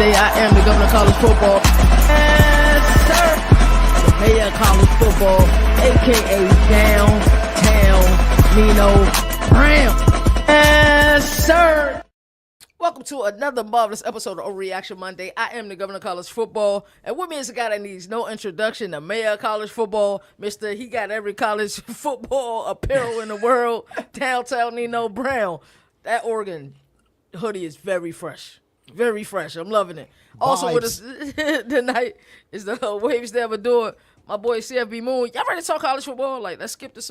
Monday. I am the governor of college football. Yes, sir. The mayor of college football, a.k.a. Downtown Nino Brown. Yes, sir. Welcome to another marvelous episode of Overreaction Monday. I am the governor of college football, and with me is a guy that needs no introduction, the mayor of college football, Mr. He got every college football apparel in the world, Downtown Nino Brown. That Oregon hoodie is very fresh. Very fresh. I'm loving it. Also with us tonight is the Waves Never Do It. My boy CFB Moon. Y'all ready to talk college football? Like, let's skip this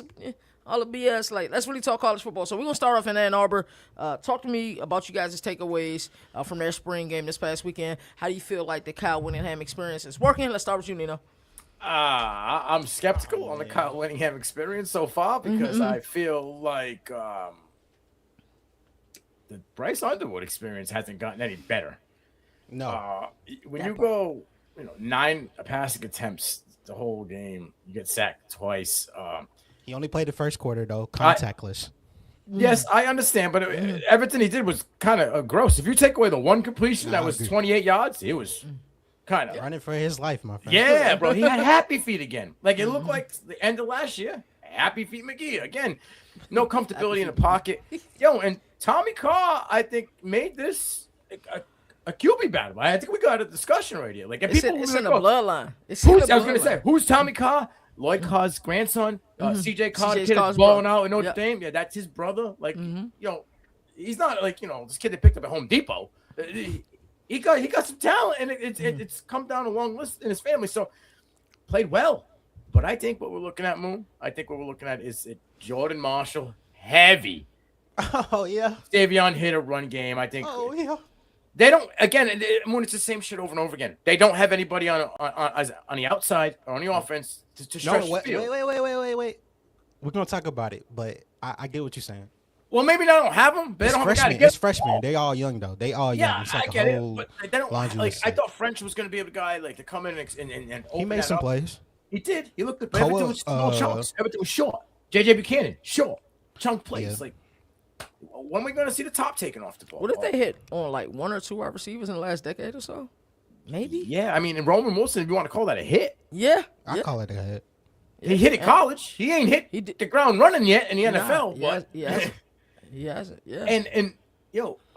all the BS. Like, let's really talk college football. So we're gonna start off in Ann Arbor. Talk to me about you guys' takeaways from their spring game this past weekend. How do you feel like the Kyle Whittingham experience is working? Let's start with you, Nino. I'm skeptical on the Kyle Whittingham experience so far because I feel like the Bryce Underwood experience hasn't gotten any better. No. When you go, 9 passing attempts the whole game, you get sacked twice. He only played the first quarter, though, contactless. Yes, I understand, but everything he did was kind of gross. If you take away the one completion that was 28 yards, it was kind of running for his life, my friend. Yeah, bro. He had happy feet again. Like, it looked like the end of last year. Happy feet McGee. Again, no comfortability in the pocket. And Tommy Carr, I think, made this a QB battle. I think we got a discussion right here. Like, if It's people in the bloodline. I was going to say, who's Tommy Carr? Lloyd Carr's grandson, CJ Carr, the kid that's balling out in Notre Dame. Yeah, that's his brother. Like, he's not like, this kid they picked up at Home Depot. He got some talent, and it's come down a long list in his family. So, played well. But I think what we're looking at, Moon, is Jordan Marshall, heavy. Oh, yeah. Davion hit a run game, I think. Oh, yeah. They don't, again, Moon, it's the same shit over and over again. They don't have anybody on the outside or on the offense to stretch the field. Wait. We're going to talk about it, but I get what you're saying. Well, maybe they don't have them. They don't have a guy to get It's freshmen. They all young, though. They all young. It's like I get it. But they don't, like, I thought French was going to be a guy like to come in and open he made some plays. He did. He looked good. Everything was small chunks. Everything was short. JJ Buchanan, short. Chunk plays. Yeah. Like, when are we going to see the top taken off the ball? What if they hit on like 1 or 2 wide receivers in the last decade or so? Maybe. Yeah, I mean, and Roman Wilson, if you want to call that a hit. Yeah. I call it a hit. He hit at college. He ain't hit the ground running yet in the NFL. He hasn't. Yeah. And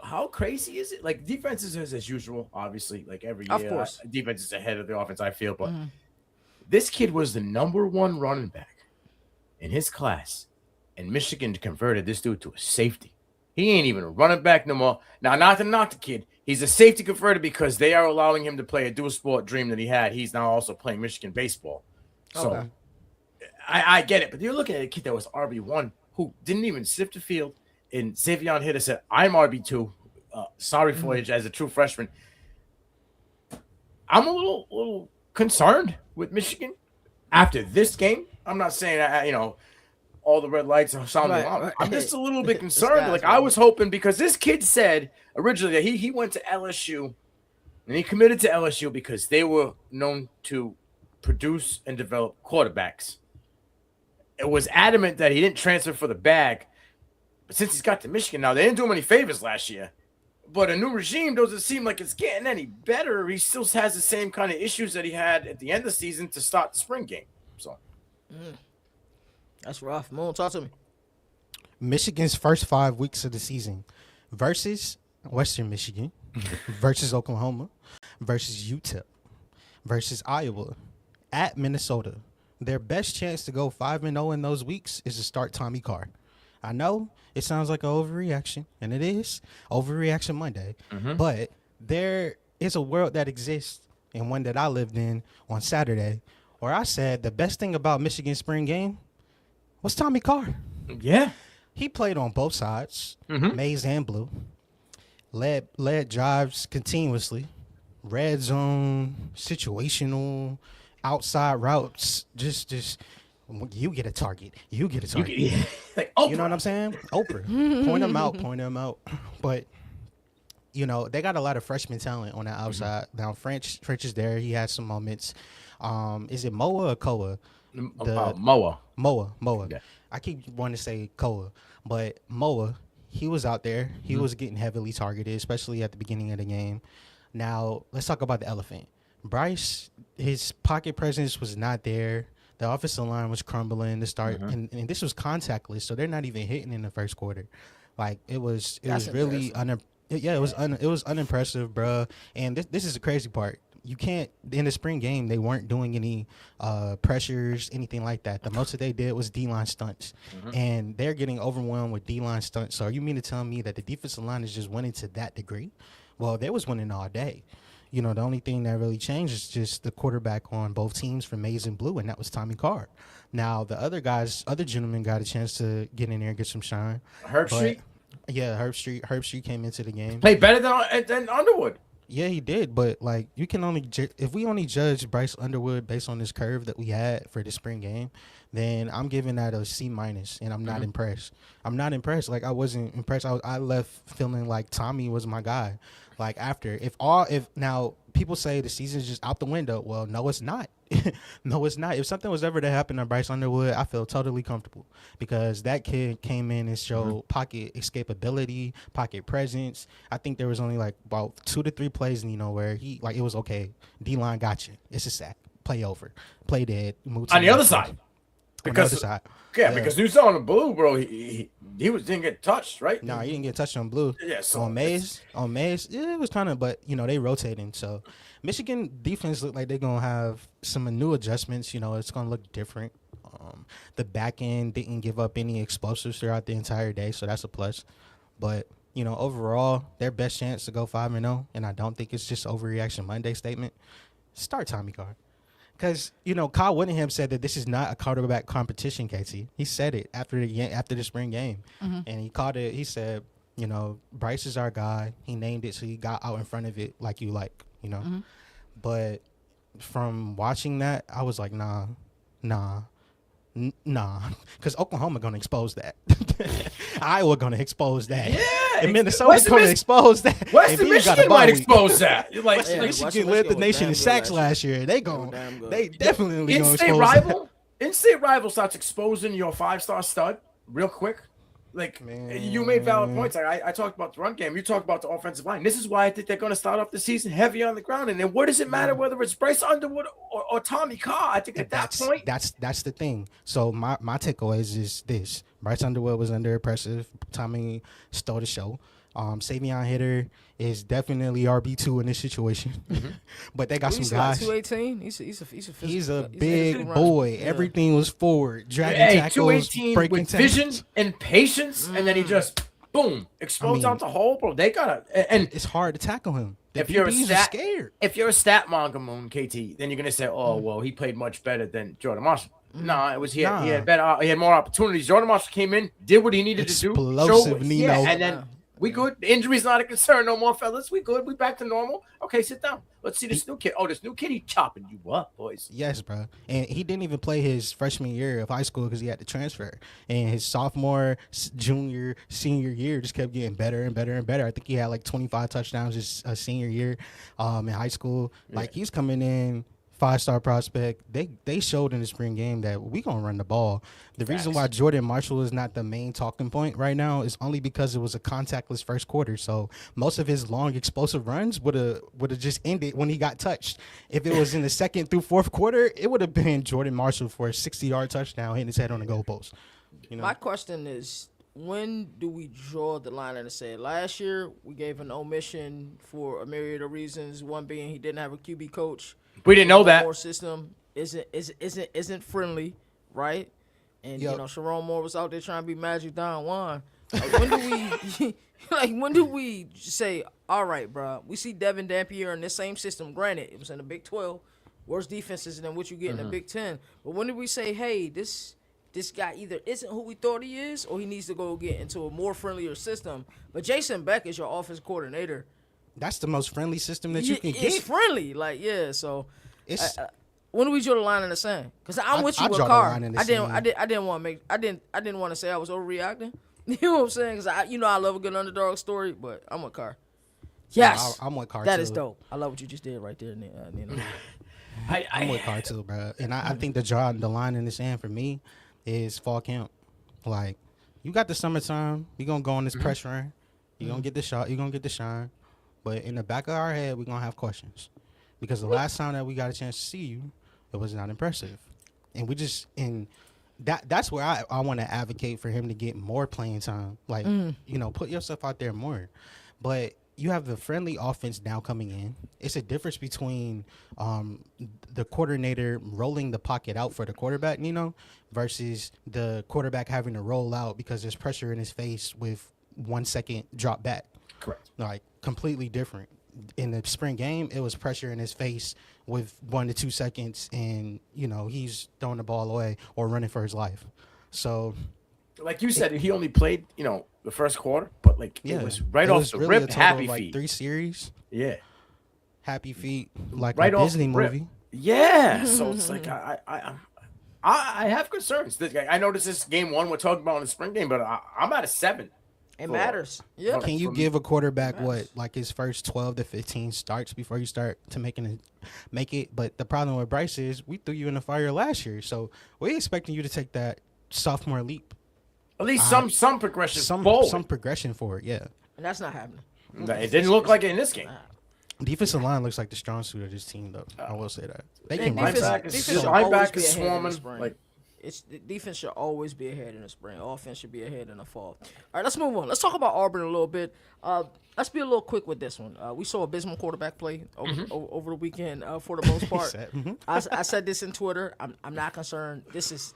how crazy is it? Like, defenses is as usual, obviously, like every year. Of course. Defense is ahead of the offense, I feel. But this kid was the #1 running back in his class, and Michigan converted this dude to a safety. He ain't even a running back no more. Now, not to knock the kid, he's a safety converted because they are allowing him to play a dual sport dream that he had. He's now also playing Michigan baseball. So I get it, but you're looking at a kid that was RB1 who didn't even sift the field. And Savion Hitter said, I'm RB2. Sorry for you as a true freshman. I'm a little concerned with Michigan after this game. I'm not saying, all the red lights are sounding alarm. Right. I'm just a little bit concerned. Like, I was hoping, because this kid said originally that he went to LSU and he committed to LSU because they were known to produce and develop quarterbacks. It was adamant that he didn't transfer for the bag. But since he's got to Michigan now, they didn't do him any favors last year. But a new regime doesn't seem like it's getting any better. He still has the same kind of issues that he had at the end of the season to start the spring game. So That's rough. Moon, talk to me. Michigan's first 5 weeks of the season versus Western Michigan, versus Oklahoma, versus UTEP, versus Iowa, at Minnesota. Their best chance to go 5-0 in those weeks is to start Tommy Carr. I know it sounds like an overreaction, and it is Overreaction Monday, but there is a world that exists, and one that I lived in on Saturday, where I said the best thing about Michigan's spring game was Tommy Carr. yeah. He played on both sides, maize and blue, led drives continuously, red zone, situational, outside routes, just you get a target. You get a target. Like, you know what I'm saying? Oprah. Point them out. But, they got a lot of freshman talent on the outside. Now, French is there. He has some moments. Is it Moa or Koa? Moa. Moa. Yeah. I keep wanting to say Koa, but Moa, he was out there. He was getting heavily targeted, especially at the beginning of the game. Now, let's talk about the elephant. Bryce, his pocket presence was not there. The offensive line was crumbling to start, and this was contactless, so they're not even hitting in the first quarter. Like it was really it was unimpressive, bro. And this is the crazy part. You can't in the spring game they weren't doing any pressures, anything like that. The most that they did was D-line stunts, and they're getting overwhelmed with D-line stunts. So you mean to tell me that the defensive line is just winning to that degree? Well, they was winning all day. You know, the only thing that really changed is just the quarterback on both teams for Maize and Blue, and that was Tommy Carr. Now, the other gentlemen got a chance to get in there and get some shine. Street? Yeah, Herb Street came into the game. Played better than Underwood. Yeah, he did, but like you can only if we only judge Bryce Underwood based on this curve that we had for the spring game, then I'm giving that a C-, and I'm not impressed. I'm not impressed. Like I wasn't impressed. I left feeling like Tommy was my guy. Like after if now people say the season's just out the window. Well, no, it's not. No, it's not. If something was ever to happen to Bryce Underwood, I feel totally comfortable because that kid came in and showed pocket escapability, pocket presence. I think there was only like about 2 to 3 plays, where he like it was okay. D-line got you. It's a sack. Play over. Play dead. Move to on the other side. Because because you saw on the Blue, bro, he didn't get touched, right? No, he didn't get touched on Blue. Yeah, so on Maize, it was kind of, but they rotating. So Michigan defense look like they're gonna have some new adjustments. It's gonna look different. The back end didn't give up any explosives throughout the entire day, so that's a plus. But overall, their best chance to go 5-0, and I don't think it's just Overreaction Monday statement. Start Tommy Carr. Because, Kyle Whittingham said that this is not a quarterback competition, KT. He said it after the spring game. And he called it, he said, Bryce is our guy. He named it, so he got out in front of it like you like, But from watching that, I was like, nah. Because Oklahoma going to expose that. Iowa going to expose that. Yeah. And Minnesota's going to expose that. Western Michigan might expose that. Like, Michigan led the nation in sacks last year. They definitely going to expose that. In-state rival starts exposing your 5-star stud real quick. Like, you made valid points. Like, I talked about the run game. You talked about the offensive line. This is why I think they're going to start off the season heavy on the ground. And then what does it matter whether it's Bryce Underwood or Tommy Carr? I think at that point. That's the thing. So my takeaways is this. Bryce Underwood was under impressive. Tommy stole the show. Savion Hitter is definitely RB2 in this situation. But they got some guys. 218. He's a big boy. Yeah. Everything was forward. Dragging tackles, 218 breaking with tackles. vision and patience, and then he just boom explodes out the hole, bro. They gotta and it's hard to tackle him. The if you're scared. If you're a stat monger, KT, then you're gonna say, "Oh, well, he played much better than Jordan Marshall." No, it was he had better. He had more opportunities. Jordan Marshall came in, did what he needed to do, explosive Nino, and then. We good. The injury's not a concern no more, fellas. We good. We back to normal. Okay, sit down. Let's see this new kid. Oh, this new kid, he chopping you up, boys. Yes, bro. And he didn't even play his freshman year of high school because he had to transfer. And his sophomore, junior, senior year just kept getting better and better and better. I think he had like 25 touchdowns his senior year in high school. Like he's coming in. 5-star prospect. They showed in the spring game that we gonna run the ball. The reason why Jordan Marshall is not the main talking point right now is only because it was a contactless first quarter. So most of his long explosive runs would have just ended when he got touched. If it was in the second through fourth quarter, it would have been Jordan Marshall for a 60-yard touchdown hitting his head on the goalpost. My question is, when do we draw the line in the sand? Last year we gave an omission for a myriad of reasons. One being he didn't have a QB coach. We didn't know that. Moore system isn't friendly, right? And Sharon Moore was out there trying to be Magic Don Juan. When do we say, all right, bro? We see Devin Dampier in this same system. Granted, it was in the Big 12, worse defenses than what you get in the Big 10. But when do we say, hey, this guy either isn't who we thought he is, or he needs to go get into a more friendlier system? But Jason Beck is your offense coordinator. That's the most friendly system that you can get. It's friendly, so when do we draw the line in the sand? Because I'm with you with Carr. I didn't want to say I was overreacting. You know what I'm saying? Because I love a good underdog story, but I'm with Carr. Yes, I'm with Carr. That too. is dope. I love what you just did right there, Nino. I'm with Carr too, bro. And I think the line in the sand for me is fall camp. Like, you got the summertime. You're gonna go on this press run. You're gonna get the shot. You're gonna get the shine. but in the back of our head, we're gonna have questions because the last time that we got a chance to see you, it was not impressive, and we just and that's where I want to advocate for him to get more playing time. Like put yourself out there more, but. You have the friendly offense now coming in. It's a difference between the coordinator rolling the pocket out for the quarterback, versus the quarterback having to roll out because there's pressure in his face with 1 second drop back. Correct. Like completely different. In the spring game, it was pressure in his face with 1 to 2 seconds, and he's throwing the ball away or running for his life. So, like you said, he only played the first quarter, but it was off the really rip. a total Happy of, feet. 3 series. Yeah. Happy feet, like Right a off Disney the rip. movie. Yeah. So it's like I have concerns. I know this is game 1 we're talking about in the spring game, but I'm at a 7. It matters. Yeah. Can you give a quarterback his first 12 to 15 starts before you start to make it? But the problem with Bryce is we threw you in the fire last year, so we're expecting you to take that sophomore leap. At least some progression some progression forward, yeah. And that's not happening. It didn't look like it in this game. Defensive line looks like the strong suit of this team, though. I will say that. They can linebackers swarming. Defense should always be ahead in the spring. Offense should be ahead in the fall. All right, let's move on. Let's talk about Auburn a little bit. Let's be a little quick with this one. We saw abysmal quarterback play over the weekend for the most part. I said this in Twitter. I'm not concerned. This is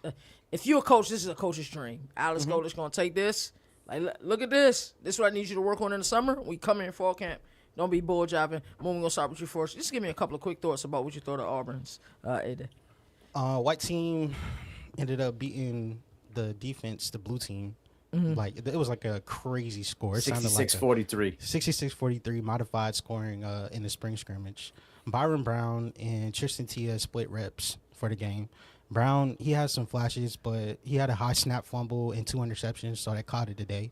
if you're a coach, this is a coach's dream. Alex Gold's going to take this. Like, look at this. This is what I need you to work on in the summer. We come in fall camp. Don't be bull jobbing. We're going to start with you first. Just give me a couple of quick thoughts about what you thought of Auburn's A-Day. White team ended up beating the defense, the blue team. Like it was like a crazy score. It 66-43. 66-43 modified scoring in the spring scrimmage. Byron Brown and Tristan Tia split reps for the game. Brown, he had some flashes, but he had a high snap fumble and 2 interceptions, so that caught it today.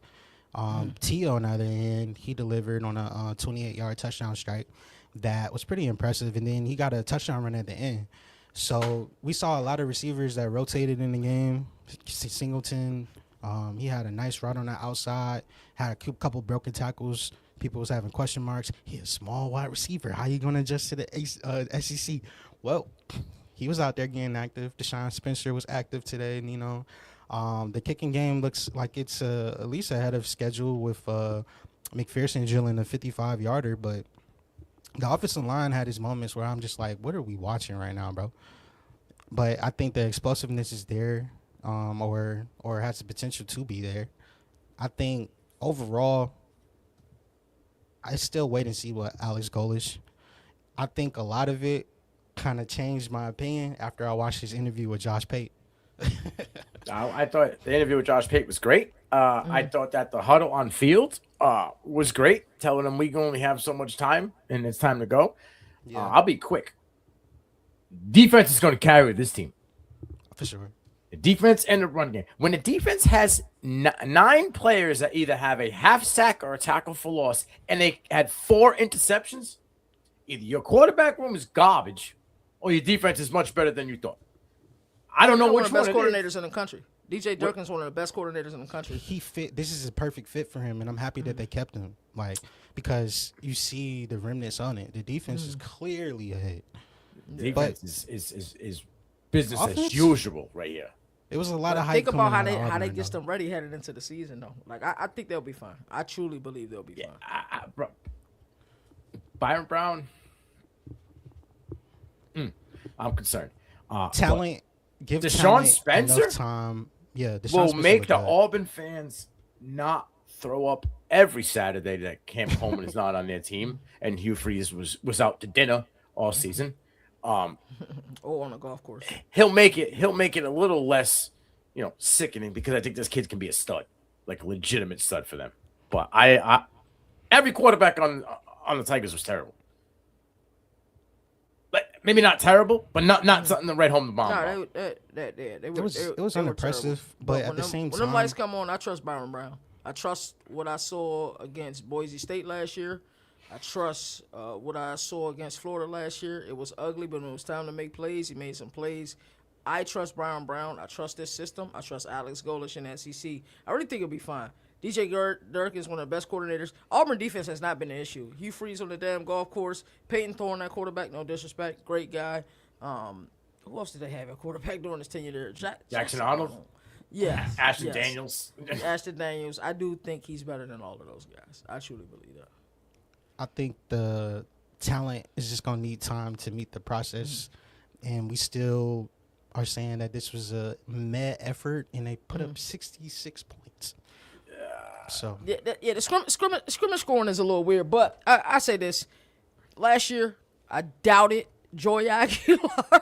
Tia, on the other hand, he delivered on a 28-yard touchdown strike that was pretty impressive, and then he got a touchdown run at the end. So we saw a lot of receivers that rotated in the game. Singleton, he had a nice route on the outside, had a couple broken tackles. People was having question marks. He's a small wide receiver. How you going to adjust to the SEC? Well, he was out there getting active. Deshaun Spencer was active today, and, the kicking game looks like it's at least ahead of schedule with McPherson drilling a 55-yarder, but the offensive line had his moments where I'm just like, what are we watching right now, bro? But I think the explosiveness is there, or has the potential to be there. I think overall, I still wait and see what Alex Golesh. I think a lot of it kind of changed my opinion after I watched his interview with Josh Pate. I thought the interview with Josh Pate was great. I thought that the huddle on field was great, telling them we only have so much time and it's time to go. Yeah. I'll be quick. Defense is going to carry this team. For sure. The defense and the run game. When the defense has 9 players that either have a half sack or a tackle for loss, and they had 4 interceptions, either your quarterback room is garbage or your defense is much better than you thought. I don't know which one. One of the best coordinators in the country. DJ Durkin's one of the best coordinators in the country. He fit. This is a perfect fit for him, and I'm happy that they kept him. Like, because you see the remnants on it. The defense is clearly ahead. Defense is business as usual right here. It was a lot of hype. Think about how they get them ready headed into the season, though. Like, I think they'll be fine. I truly believe they'll be fine. Bro. Byron Brown. I'm concerned. Talent. Give Deshaun Spencer enough time. Yeah, will make the Auburn fans not throw up every Saturday that Cam Coleman is not on their team and Hugh Freeze was out to dinner all season. On a golf course. He'll make it a little less, sickening because I think this kid can be a stud, like a legitimate stud for them. But I every quarterback on the Tigers was terrible. Maybe not terrible, but not something to write home the bomb. No, it was unimpressive, but at the same time, when them lights come on, I trust Byron Brown. I trust what I saw against Boise State last year. I trust what I saw against Florida last year. It was ugly, but when it was time to make plays, he made some plays. I trust Byron Brown. I trust this system. I trust Alex Golesh in SEC. I really think it'll be fine. DJ Dirk is one of the best coordinators. Auburn defense has not been an issue. Hugh Freeze on the damn golf course. Peyton Thorne, that quarterback, no disrespect, great guy. Who else did they have at quarterback during his tenure there? Jackson Arnold. Yeah. Ashton Daniels. Ashton Daniels. I do think he's better than all of those guys. I truly believe that. I think the talent is just going to need time to meet the process. And we still are saying that this was a mad effort, and they put up 66 points. So the scrimmage scoring is a little weird, but I say this. Last year, I doubted Joy Aguilar.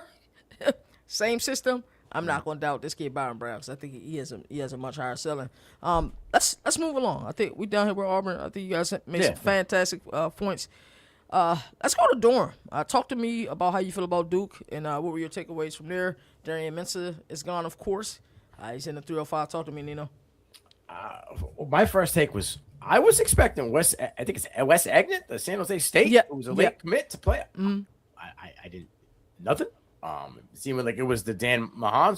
Same system. I'm not going to doubt this kid Byron Brown because I think he has a much higher ceiling. Let's move along. I think we down here with Auburn. I think you guys made some fantastic points. Let's go to Durham. Talk to me about how you feel about Duke and what were your takeaways from there. Darian Mensah is gone, of course. He's in the 305. Talk to me, Nino. My first take was I was expecting Wes Agnew, the San Jose State, who was a late commit to play. I didn't nothing. It seemed like it was the Dan Mahan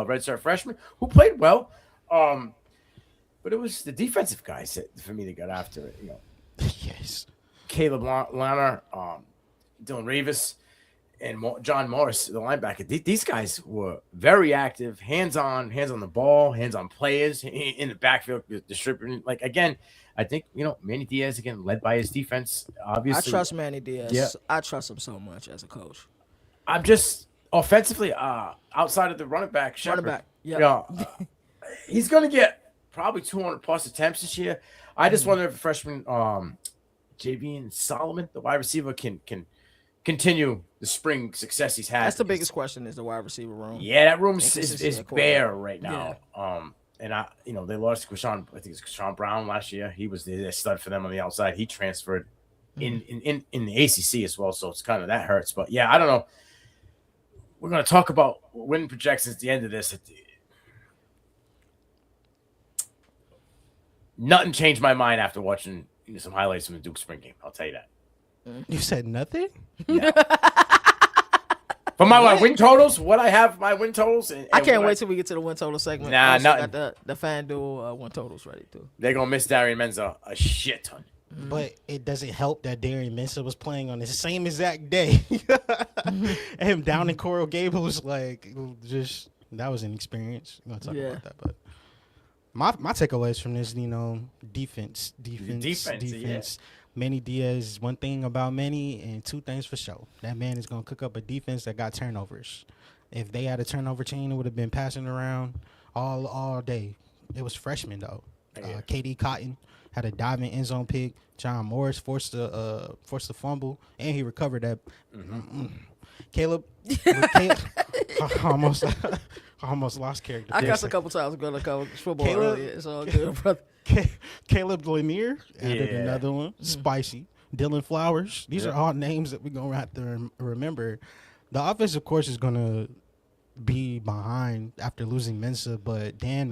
red shirt freshman who played well. But it was the defensive guys that, for me, that got after it. yes, Caleb Lanner, Dylan Revis, and John Morris, the linebacker. These guys were very active, hands on the ball, hands on players in the backfield, distributing. Like again, I think Manny Diaz again led by his defense. Obviously, I trust Manny Diaz. Yeah. I trust him so much as a coach. I'm just offensively outside of the running back. Shepard, he's going to get probably 200 plus attempts this year. I just wonder if freshman Javian Solomon, the wide receiver, can continue the spring success he's had. That's the biggest question is the wide receiver room. Yeah, that room is bare right now. Yeah. And they lost Krishan. I think it's Krishan Brown last year. He was the stud for them on the outside. He transferred in the ACC as well, so it's kind of that hurts. But yeah, I don't know. We're going to talk about win projections at the end of this. Nothing changed my mind after watching some highlights from the Duke spring game. I'll tell you that. You said nothing? Yeah. For my win totals, what I have my win totals. And I can't wait till we get to the win total segment. Nah, got the FanDuel win totals ready too. They're going to miss Darian Mensah a shit ton. But it doesn't help that Darian Mensah was playing on the same exact day. And him down in Coral Gables, that was an experience. We're going to talk about that. But my takeaways from this, defense. Yeah. Manny Diaz, one thing about Manny and two things for sure. That man is going to cook up a defense that got turnovers. If they had a turnover chain, it would have been passing around all day. It was freshmen, though. Yeah. KD Cotton had a diving end zone pick. John Morris forced the fumble, and he recovered that. Caleb, I almost lost character. I got a couple times going to college football earlier. It's all good, brother. Caleb Lanier added another one. Spicy. Dylan Flowers. These are all names that we're going to have to remember. The offense, of course, is going to be behind after losing Mensah, but Dan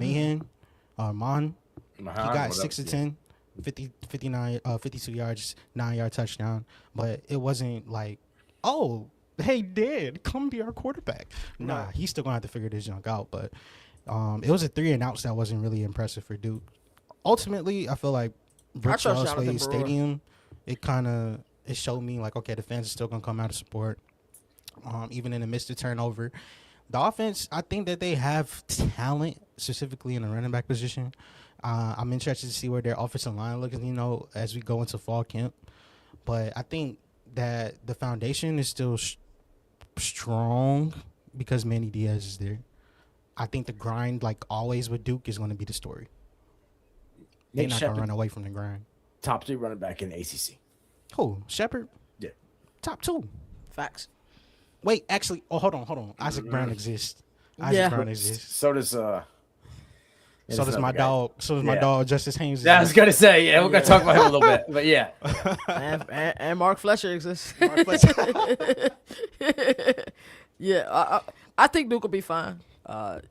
Mahan, he got 6 of 10, 52 yards, 9-yard touchdown. But it wasn't like, oh, hey, Dan, come be our quarterback. Nah, he's still going to have to figure this junk out. But it was a 3-and-outs that wasn't really impressive for Duke. Ultimately, I feel like Brooks Slade Stadium, it showed me like, okay, the fans are still going to come out to support, even in the midst of turnover. The offense, I think that they have talent, specifically in the running back position. I'm interested to see where their offensive line looks, as we go into fall camp. But I think that the foundation is still strong because Manny Diaz is there. I think the grind, like always with Duke, is going to be the story. They're not going to run away from the grind. Top 3 running back in the ACC. Who? Shepard? Yeah. Top 2. Facts. Wait, actually, hold on. Isaac Brown exists. Isaac Brown exists. So does my dog. So does my dog, Justice Haynes. Yeah, I was gonna say, we're gonna talk about him a little bit, but yeah. and Mark Fletcher exists. I think Duke will be fine.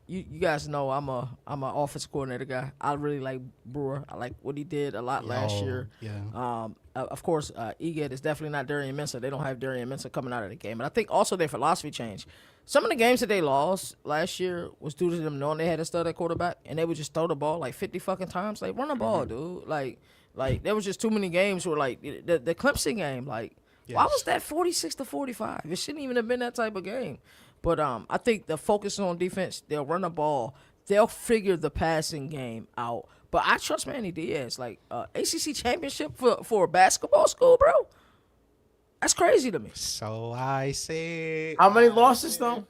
You guys know I'm an offensive coordinator guy. I really like Brewer. I like what he did a lot last year. Yeah. of course, Eged is definitely not Darian Mensah. They don't have Darian Mensah coming out of the game. And I think also their philosophy changed. Some of the games that they lost last year was due to them knowing they had a stud at quarterback, and they would just throw the ball like 50 fucking times. Like, run the ball, dude. Like there was just too many games where, like, the Clemson game, like, why was that 46-45? It shouldn't even have been that type of game. But I think the focus on defense, they'll run the ball. They'll figure the passing game out. But I trust Manny Diaz. Like, ACC championship for a basketball school, bro? That's crazy to me. So I say. How many losses though?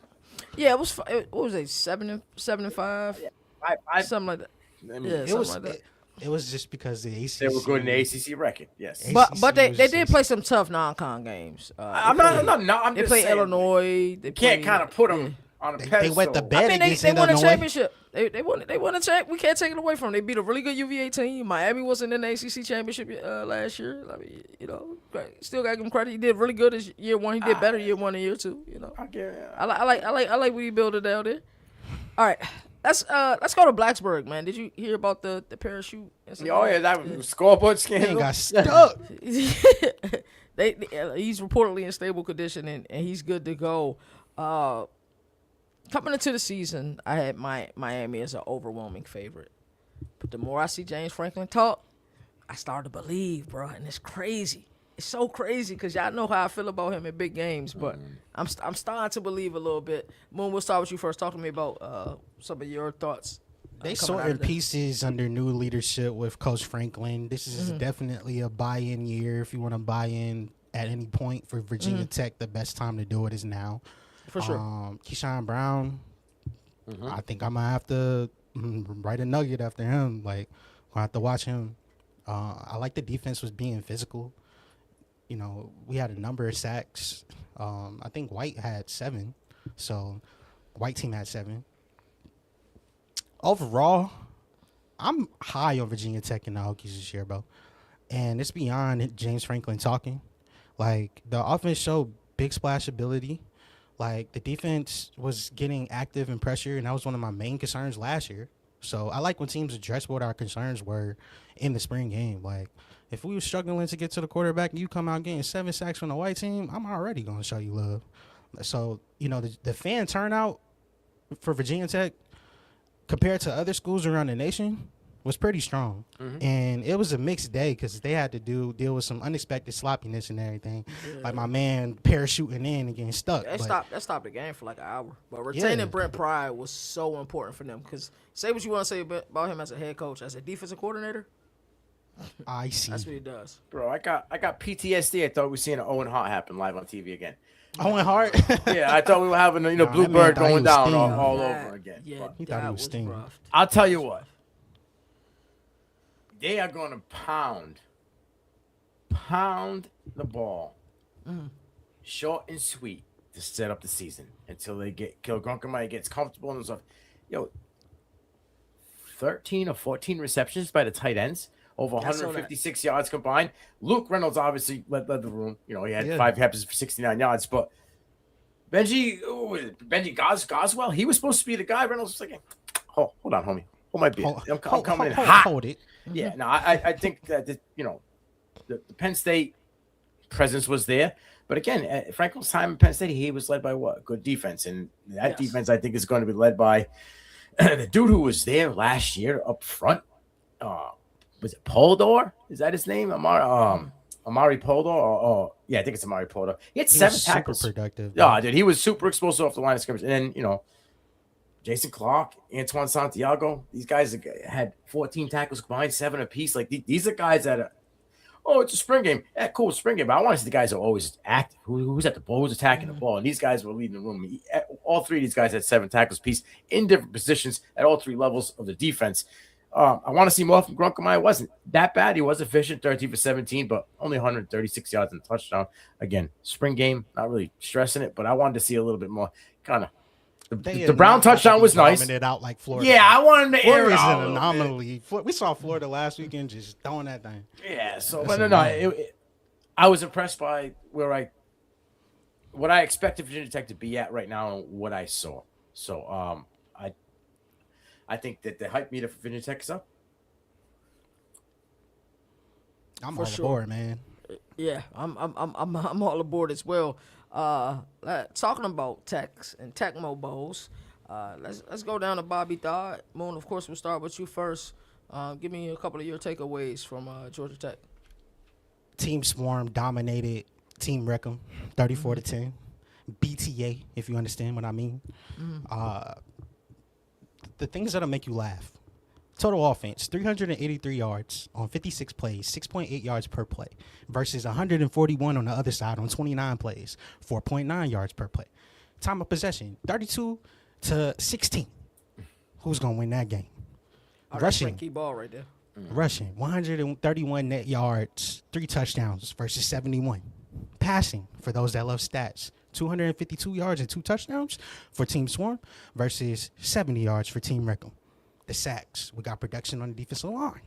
Yeah, it was. What was it? 7-5, something like that. I mean, Yeah, It something was like that. it was just because the ACC. they were good in the ACC record. Yes. But they was did just- play some tough non-con games. I'm not. I'm They just played saying, Illinois. They You can't played- kind of put them on a They pedestal. went to bed I mean, against they won a Illinois. championship. They won a champ. We can't take it away from them. They beat a really good UVA team. Miami wasn't in the ACC championship last year. I mean, great. Still got to give him credit. He did really good as year one. He did better year one and year two. I like what he built it down there. All right, let's go to Blacksburg, man. Did you hear about the parachute? Incident? Oh yeah, that was scoreboard He scandal. got stuck. He's reportedly in stable condition and he's good to go. Coming into the season, I had Miami as an overwhelming favorite. But the more I see James Franklin talk, I start to believe, bro. And it's crazy. It's so crazy because y'all know how I feel about him in big games. But I'm starting to believe a little bit. Moon, we'll start with you first. Talk to me about some of your thoughts. They coming sort out in of the- pieces under new leadership with Coach Franklin. This is definitely a buy-in year. If you want to buy in at any point for Virginia Tech, the best time to do it is now. For sure. Keyshawn Brown, I think I'm going to have to write a nugget after him. Like, I have to watch him. I like the defense was being physical. We had a number of sacks. I think White had 7. So, White team had 7. Overall, I'm high on Virginia Tech and the Hokies this year, bro. And it's beyond James Franklin talking. Like, the offense showed big splash ability. Like, the defense was getting active and pressure, and that was one of my main concerns last year. So I like when teams address what our concerns were in the spring game. Like, if we were struggling to get to the quarterback and you come out getting 7 sacks from the white team, I'm already going to show you love. So, the fan turnout for Virginia Tech compared to other schools around the nation was pretty strong. And it was a mixed day because they had to deal with some unexpected sloppiness and everything. Like my man parachuting in and getting stuck. That stopped the game for like an hour. But retaining Brent Pry was so important for them because say what you want to say about him as a head coach, as a defensive coordinator. I see. That's what he does. Bro, I got PTSD. I thought we were seeing an Owen Hart happen live on TV again. Owen Hart. Yeah, I thought we were having that man Bluebird thought he going was down steaming. all over again. Yeah, But He thought he that was steaming. rough. I'll tell you what. They are going to pound the ball, short and sweet, to set up the season until Gronkemeier gets comfortable and stuff. 13 or 14 receptions by the tight ends, over 156 yards combined. Luke Reynolds obviously led the room. He had 5 catches for 69 yards, but Benji Goswell, he was supposed to be the guy. Reynolds was like, hold on, homie. Hold my beer. I'm coming in hot. Hold it. Yeah, no, I think that the Penn State presence was there, but again, Franklin's time in Penn State, he was led by what? Good defense, and that defense I think is going to be led by the dude who was there last year up front. Was it Poldor? Is that his name? Amari Poldor? Yeah, I think it's Amari Poldor. He had 7 tackles. Super productive. Yeah, dude, he was super explosive off the line of scrimmage, and then Jason Clark, Antoine Santiago, these guys had 14 tackles combined, 7 apiece. Like, these are guys that it's a spring game. Yeah, cool, spring game. But I want to see the guys who are always active. Who's at the ball? Who's attacking the ball? And these guys were leading the room. All 3 of these guys had 7 tackles apiece in different positions at all 3 levels of the defense. I want to see more from Gronkemeier. Wasn't that bad. He was efficient, 13 for 17, but only 136 yards and a touchdown. Again, spring game, not really stressing it, but I wanted to see a little bit more kind of. The Brown touchdown was nice. It out like Florida. Yeah, I wanted him to air it Florida's out. an anomaly. We saw Florida last weekend just throwing that thing. Yeah, so but no, I was impressed by what I expected Virginia Tech to be at right now and what I saw. So I think that the hype meter for Virginia Tech is up. I'm For all sure. aboard, man. Yeah, I'm all aboard as well. Talking about techs and Tecmo Bowls, let's go down to Bobby Dodd. Moon, of course, we'll start with you first. Give me a couple of your takeaways from Georgia Tech. Team Swarm dominated Team Wreckham 34 to 10. BTA, if you understand what I mean. The things that'll make you laugh. Total offense, 383 yards on 56 plays, 6.8 yards per play, versus 141 on the other side on 29 plays, 4.9 yards per play. Time of possession, 32 to 16. Who's going to win that game? Rushing. Key ball right there. Rushing, 131 net yards, 3 touchdowns versus 71. Passing, for those that love stats, 252 yards and 2 touchdowns for Team Swarm versus 70 yards for Team Wreckham. The sacks, we got production on the defensive line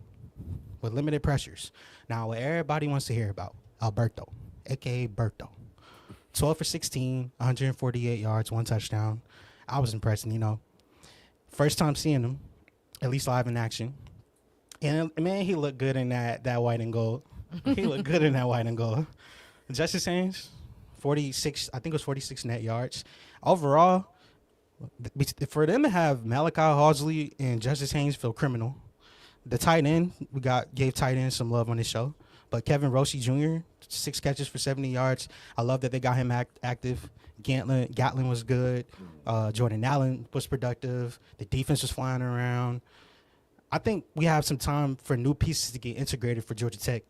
with limited pressures. Now, what everybody wants to hear about, Alberto, a.k.a. Berto. 12 for 16, 148 yards, 1 touchdown. I was impressed, first time seeing him, at least live in action. And, man, he looked good in that white and gold. He looked good in that white and gold. Justice Haynes, 46, I think it was 46 net yards. Overall, for them to have Malachi Hausley and Justice Haynes feel criminal. The tight end, gave tight end some love on this show. But Kevin Roshi Jr., 6 catches for 70 yards. I love that they got him active. Gatlin was good. Jordan Allen was productive. The defense was flying around. I think we have some time for new pieces to get integrated for Georgia Tech.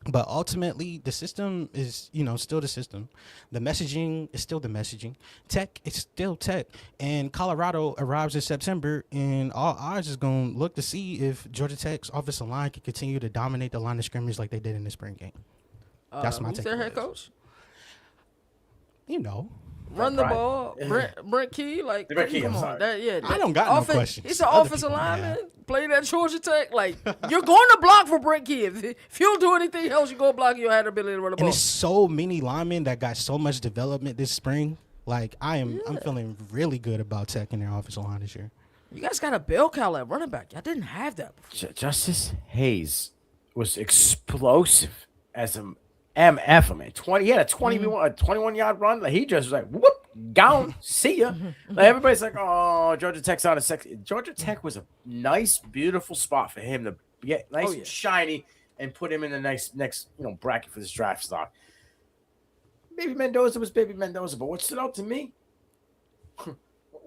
But ultimately, the system is, still the system. The messaging is still the messaging. Tech is still Tech. And Colorado arrives in September, and all eyes is going to look to see if Georgia Tech's offensive line can continue to dominate the line of scrimmage like they did in the spring game. That's my take. Who's their head coach? Run the ball, Brent Key, Brent Key, come I'm on, sorry. I don't got no questions. He's an offensive lineman, played at Georgia Tech. You're going to block for Brent Key. If you don't do anything else, you go block. You had the ability to run the ball. And there's so many linemen that got so much development this spring. I'm feeling really good about Tech in their offensive line this year. You guys got a bell cow at running back. Y'all didn't have that before. Justice Hayes was explosive as a MF, man. He had a 21-yard run. He just was like, whoop, gone, see ya. Everybody's like, oh, Georgia Tech's on a sexy. Georgia Tech was a nice, beautiful spot for him to get nice and shiny and put him in the next bracket for this draft stock. Baby Mendoza was Baby Mendoza, but what stood out to me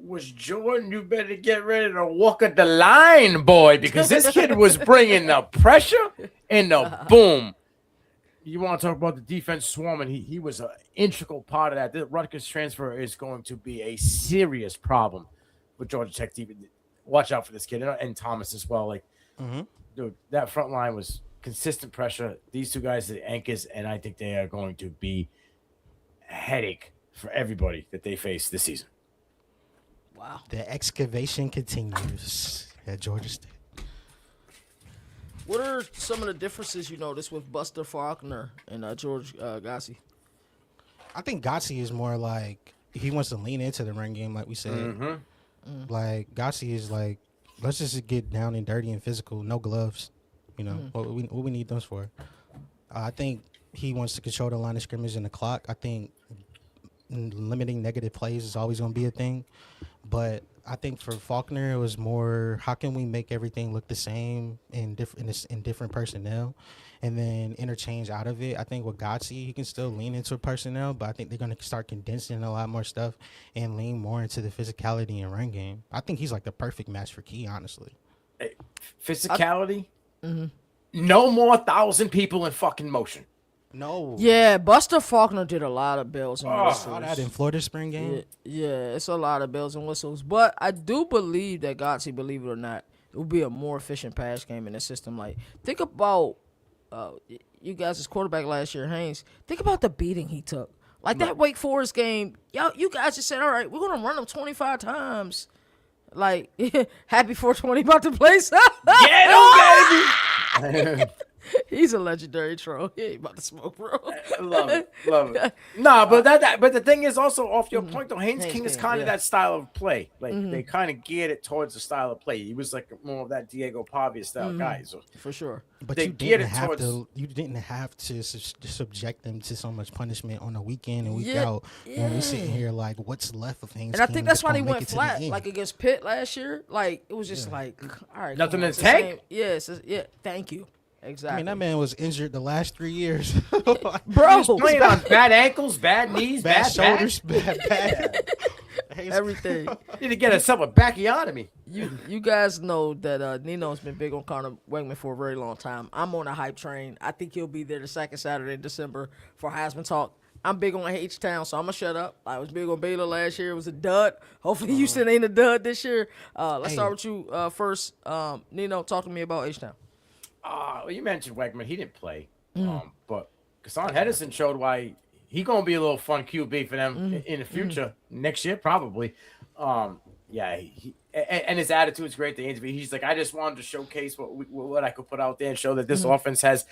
was Jordan, you better get ready to walk at the line, boy, because this kid was bringing the pressure and the boom. You want to talk about the defense swarming? He was an integral part of that. The Rutgers transfer is going to be a serious problem with Georgia Tech. Watch out for this kid and Thomas as well. Dude, that front line was consistent pressure. These two guys are the anchors, and I think they are going to be a headache for everybody that they face this season. Wow. The excavation continues at Georgia State. What are some of the differences you notice with Buster Faulkner and George Gossi? I think Gossi is more he wants to lean into the run game, like we said. Gossi is let's just get down and dirty and physical, no gloves. What we need those for. I think he wants to control the line of scrimmage and the clock. I think limiting negative plays is always going to be a thing. But I think for Faulkner, it was more, how can we make everything look the same in different personnel and then interchange out of it? I think with Gotsi, he can still lean into personnel, but I think they're going to start condensing a lot more stuff and lean more into the physicality and run game. I think he's the perfect match for Key, honestly. Physicality? No more 1,000 people in fucking motion. No. Yeah, Buster Faulkner did a lot of bells and whistles. Saw that in Florida spring game. Yeah, it's a lot of bells and whistles. But I do believe that Gotsi, believe it or not, it will be a more efficient pass game in the system. Think about you guys' quarterback last year, Haynes. Think about the beating he took. That Wake Forest game, you guys just said, all right, we're going to run them 25 times. Happy 420 about to play. Get him, baby! He's a legendary troll. He ain't about to smoke, bro. Love it. Nah, but but the thing is also off your point though. Haynes King is kind of that style of play. Like they kind of geared it towards the style of play. He was like more of that Diego Pavia style guy. So for sure. But they you didn't have to subject them to so much punishment on a week in and week out when we sitting here like, what's left of Haynes? And I think that's why they went flat, like against Pitt last year. Like it was just like, all right, nothing in tank. Yes, yeah. Thank you. Exactly. I mean, that man was injured the last 3 years. Bro, he's playing on bad ankles, bad knees, bad shoulders, bad everything. Need to get himself a bacchiotomy. You guys know that Nino's been big on Connor Wegman for a very long time. I'm on a hype train. I think he'll be there the second Saturday in December for Heisman talk. I'm big on H-Town, so I'm going to shut up. I was big on Baylor last year. It was a dud. Hopefully Houston ain't a dud this year. Let's start with you first. Nino, talk to me about H-Town. Well, you mentioned Wegman. He didn't play. But Kassan Henderson showed why he going to be a little fun QB for them in the future. Next year, probably. Yeah, and his attitude's great. The interview, he's like, I just wanted to showcase what I could put out there and show that this offense has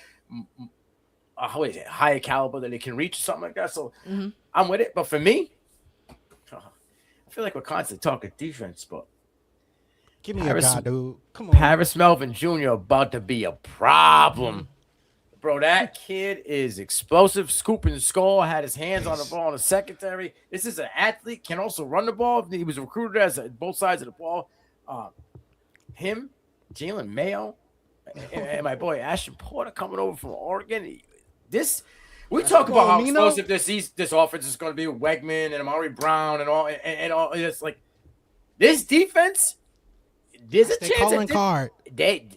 a higher caliber that it can reach or something like that. So I'm with it. But for me, I feel like we're constantly talking defense, but give me a guy, dude. Come on. Paris Melvin Jr. about to be a problem. Bro, that kid is explosive, scooping the skull, had his hands on the ball in the secondary. This is an athlete, can also run the ball. He was recruited as both sides of the ball. Him, Jalen Mayo, and my boy Ashton Porter coming over from Oregon. We talk about how explosive this offense is going to be with Wegman and Amari Brown and all. It's like this defense. There's a chance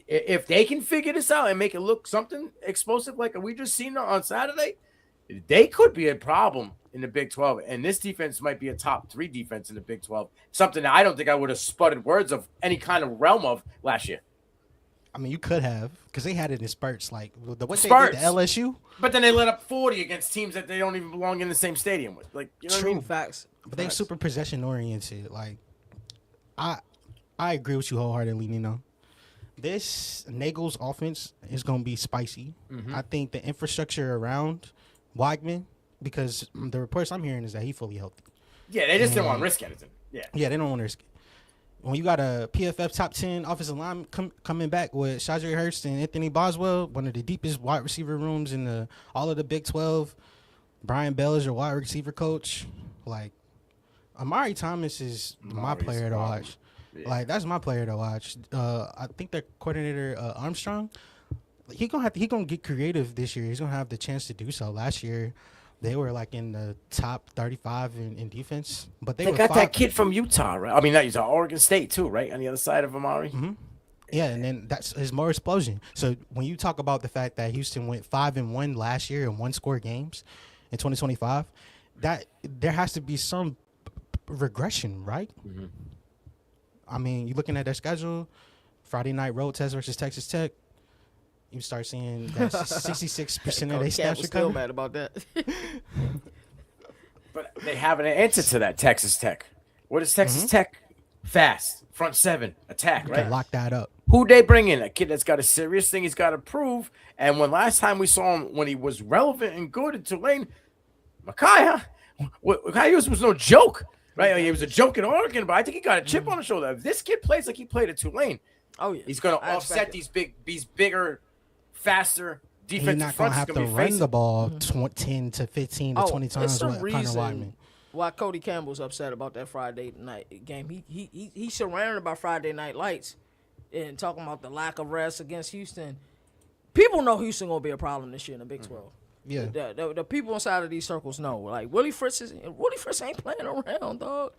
if they can figure this out and make it look something explosive like we just seen on Saturday, they could be a problem in the Big 12. And this defense might be a top 3 defense in the Big 12. Something that I don't think I would have sputtered words of any kind of realm of last year. I mean, you could have, because they had it in spurts, like what they did to LSU. But then they let up 40 against teams that they don't even belong in the same stadium with. Like, you know what I mean? Facts. But they super possession oriented. Like, I agree with you wholeheartedly, Nino. This Nagel's offense is going to be spicy. I think the infrastructure around Weigman, because the reports I'm hearing is that he's fully healthy. Yeah, they just didn't want to risk anything. Yeah, they don't want to risk it. When you got a PFF top 10 offensive line coming back with Shadri Hurst and Anthony Boswell, one of the deepest wide receiver rooms in all of the Big 12. Brian Bell is your wide receiver coach. Like, Amari Thomas is my player to watch. Yeah. Like, that's my player to watch. I think their coordinator Armstrong, he gonna get creative this year. He's gonna have the chance to do so. Last year, they were like in the top 35 in defense, but they got that kid from Utah, right? I mean, not Utah, Oregon State too, right? On the other side of Amari. Yeah, and then that's his more explosion. So when you talk about the fact that Houston went 5-1 last year in one-score games in 2025, that there has to be some regression, right? I mean, you're looking at their schedule, Friday night road test versus Texas Tech. You start seeing that 66% of their snaps are still mad about that. But they have an answer to that, Texas Tech. What is Texas Tech? Fast, front seven, attack, right? Lock that up. Who they bring in? A kid that's got a serious thing he's got to prove. And last time we saw him, when he was relevant and good in Tulane, Micaiah was no joke, right? He was a joke in Oregon, but I think he got a chip on the shoulder. If this kid plays like he played at Tulane, he's going to offset these bigger, faster defensive fronts. He's not going to have to run the ball 10 to 15 to 20 times with Connor Weigman. Why Cody Campbell's upset about that Friday night game. He's surrounded by Friday night lights and talking about the lack of rest against Houston. People know Houston going to be a problem this year in the Big 12. Yeah. The people inside of these circles know. Like, Willie Fritz ain't playing around, dog.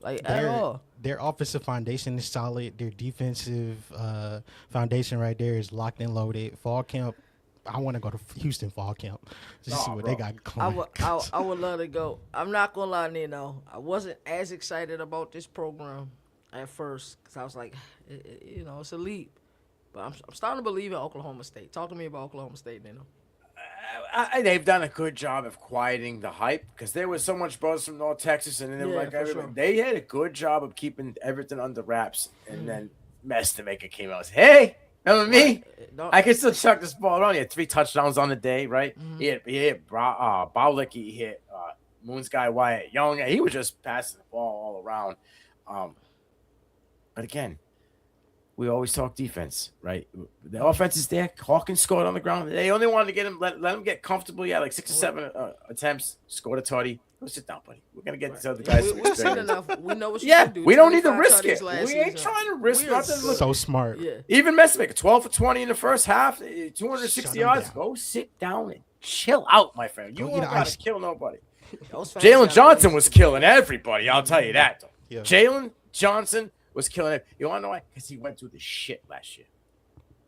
Like, at all. Their offensive foundation is solid. Their defensive foundation right there is locked and loaded. Fall camp, I want to go to Houston fall camp to see what they got going. I would love to go. I'm not going to lie, Nino. I wasn't as excited about this program at first because I was like, it's a leap. But I'm starting to believe in Oklahoma State. Talk to me about Oklahoma State, Nino. They've done a good job of quieting the hype because there was so much buzz from North Texas, and then they had a good job of keeping everything under wraps. And then Mestamaker came out and said, "Hey, know what I mean? No. I can still chuck this ball around. He had 3 touchdowns on the day, right? He hit Baulick, he hit Moon's guy Wyatt Young. He was just passing the ball all around. But again, we always talk defense, right? The offense is there. Hawkins scored on the ground. They only wanted to get him, let him get comfortable. Yeah, like 6 or 7 attempts. Scored a tutty. Go sit down, buddy. We're gonna get these other guys. We've seen enough. We know what you Yeah, can do. we don't need to 25 risk it. tutties last We ain't season. trying to risk We are nothing. Look, So smart. Yeah. even Messick, 12 for 20 in the first half, 260 Shut him yards. down. Go sit down and chill out, my friend. You Go don't eat got ice. to kill nobody. Those fans Jalen got Johnson ice. was killing everybody. I'll tell you that. Though. Yeah. Jalen Johnson was killing it. You want to know why? Because he went through the shit last year.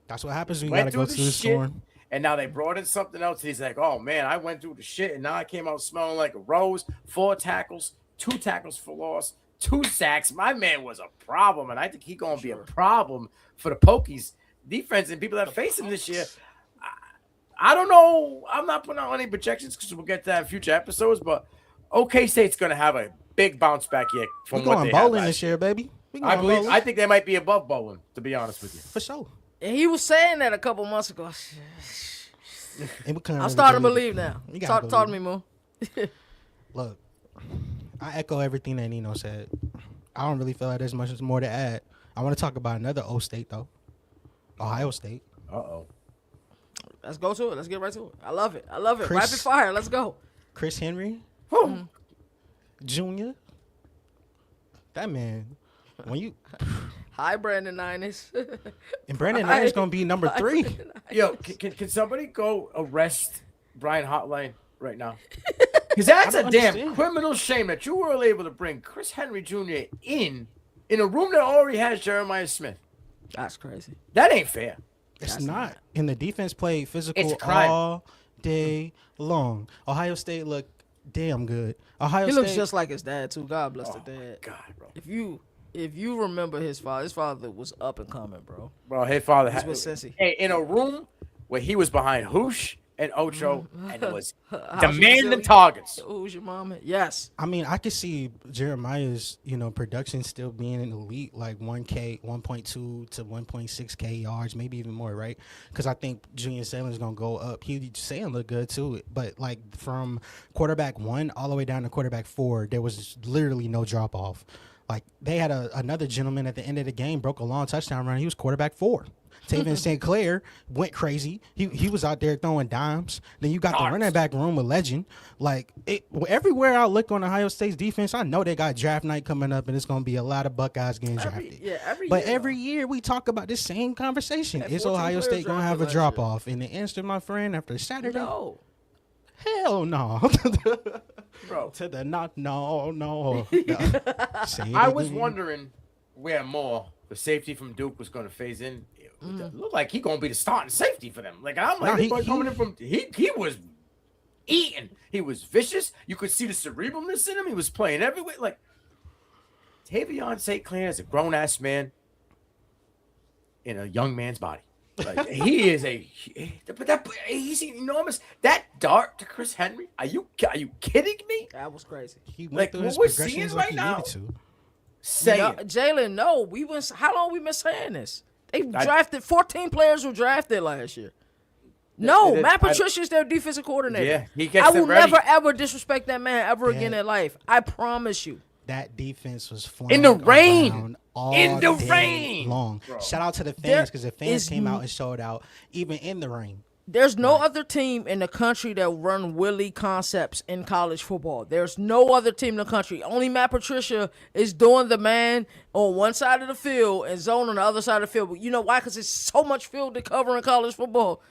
That's what happens when you Went gotta go through through the the shit. storm. And now they brought in something else. He's like, oh, man, I went through the shit, and now I came out smelling like a rose. 4 tackles, 2 tackles for loss, 2 sacks. My man was a problem, and I think he's going to be a problem for the Pokies defense and people that face him this year. I don't know. I'm not putting out any projections because we'll get to that in future episodes, but OK State's going to have a big bounce back here from We what going they had bowling last this year, baby. We I going believe. bowling. I think they might be above bowling, to be honest with you. for sure. And he was saying that a couple months ago. And we couldn't I'm really starting to believe believe it. now. We gotta Talk to believe me, Moon. Look, I echo everything that Nino said. I don't really feel like there's much more to add. I want to talk about another O State though, Ohio State. Uh-oh. Let's go to it. Let's get right to it. I love it. I love it. Chris- Rapid fire. Let's go. Chris Henry Jr. That man, when you Hi, Brandon Niners. and Brandon Knight is gonna be number 3. Yo, can somebody go arrest Brian Hotline right now? Because that's I a don't damn understand. criminal shame that you were able to bring Chris Henry Jr. in a room that already has Jeremiah Smith. That's crazy. That ain't fair. It's That's not. And the defense played physical It's a crime. all day long. Ohio State looked damn good. Ohio He State looks just like his dad too. God bless the Oh, my dad. God, bro. If you remember his father was up and coming, bro. Bro, his father He's had with Cincy. hey, in a room where he was behind Hoosh and Ocho and it was How's your demanding facility? targets. Who's your mama? Yes. I mean, I could see Jeremiah's, production still being an elite, like 1K, 1.2 to 1.6K yards, maybe even more, right? Because I think Julian Salem's going to go up. Salem looked good, too. But, like, from quarterback 1 all the way down to quarterback 4, there was literally no drop-off. Like, they had another gentleman at the end of the game, broke a long touchdown run. He was quarterback 4. Taven St. Clair went crazy. He was out there throwing dimes. Then you got the running back room with Legend. Like, everywhere I look on Ohio State's defense, I know they got draft night coming up, and it's going to be a lot of Buckeyes getting drafted. Every year we talk about this same conversation. Had Is 14 Ohio players State going to have a drafted last drop-off? And the answer, my friend, after Saturday, No. hell no. Bro, To the not, no. Say it I was again. wondering where the safety from Duke was going to phase in. It looked like he going to be the starting safety for them. Like I'm like, No, this boy coming in from he was eating. He was vicious. You could see the cerebralness in him. He was playing everywhere. Like Tavion St. Clair is a grown ass man in a young man's body. Like he is he's enormous. That dart to Chris Henry. Are you kidding me? That was crazy. He went Like, through what his we're progressions seeing like right he now? needed to. Say No, it. Jalen, no. How long we been saying this? They drafted 14 players who drafted last year. No, Matt Patricia's their defensive coordinator. Yeah, he gets I will them ready. never ever disrespect that man ever again Yeah. in life. I promise you. That defense was flying In the rain. around all In the day rain. long. Bro. Shout out to the There fans because the fans is came out and showed out even in the rain. There's no other team in the country that run Willie concepts in college football. There's no other team in the country. Only Matt Patricia is doing the man on one side of the field and zone on the other side of the field. But you know why? Because there's so much field to cover in college football.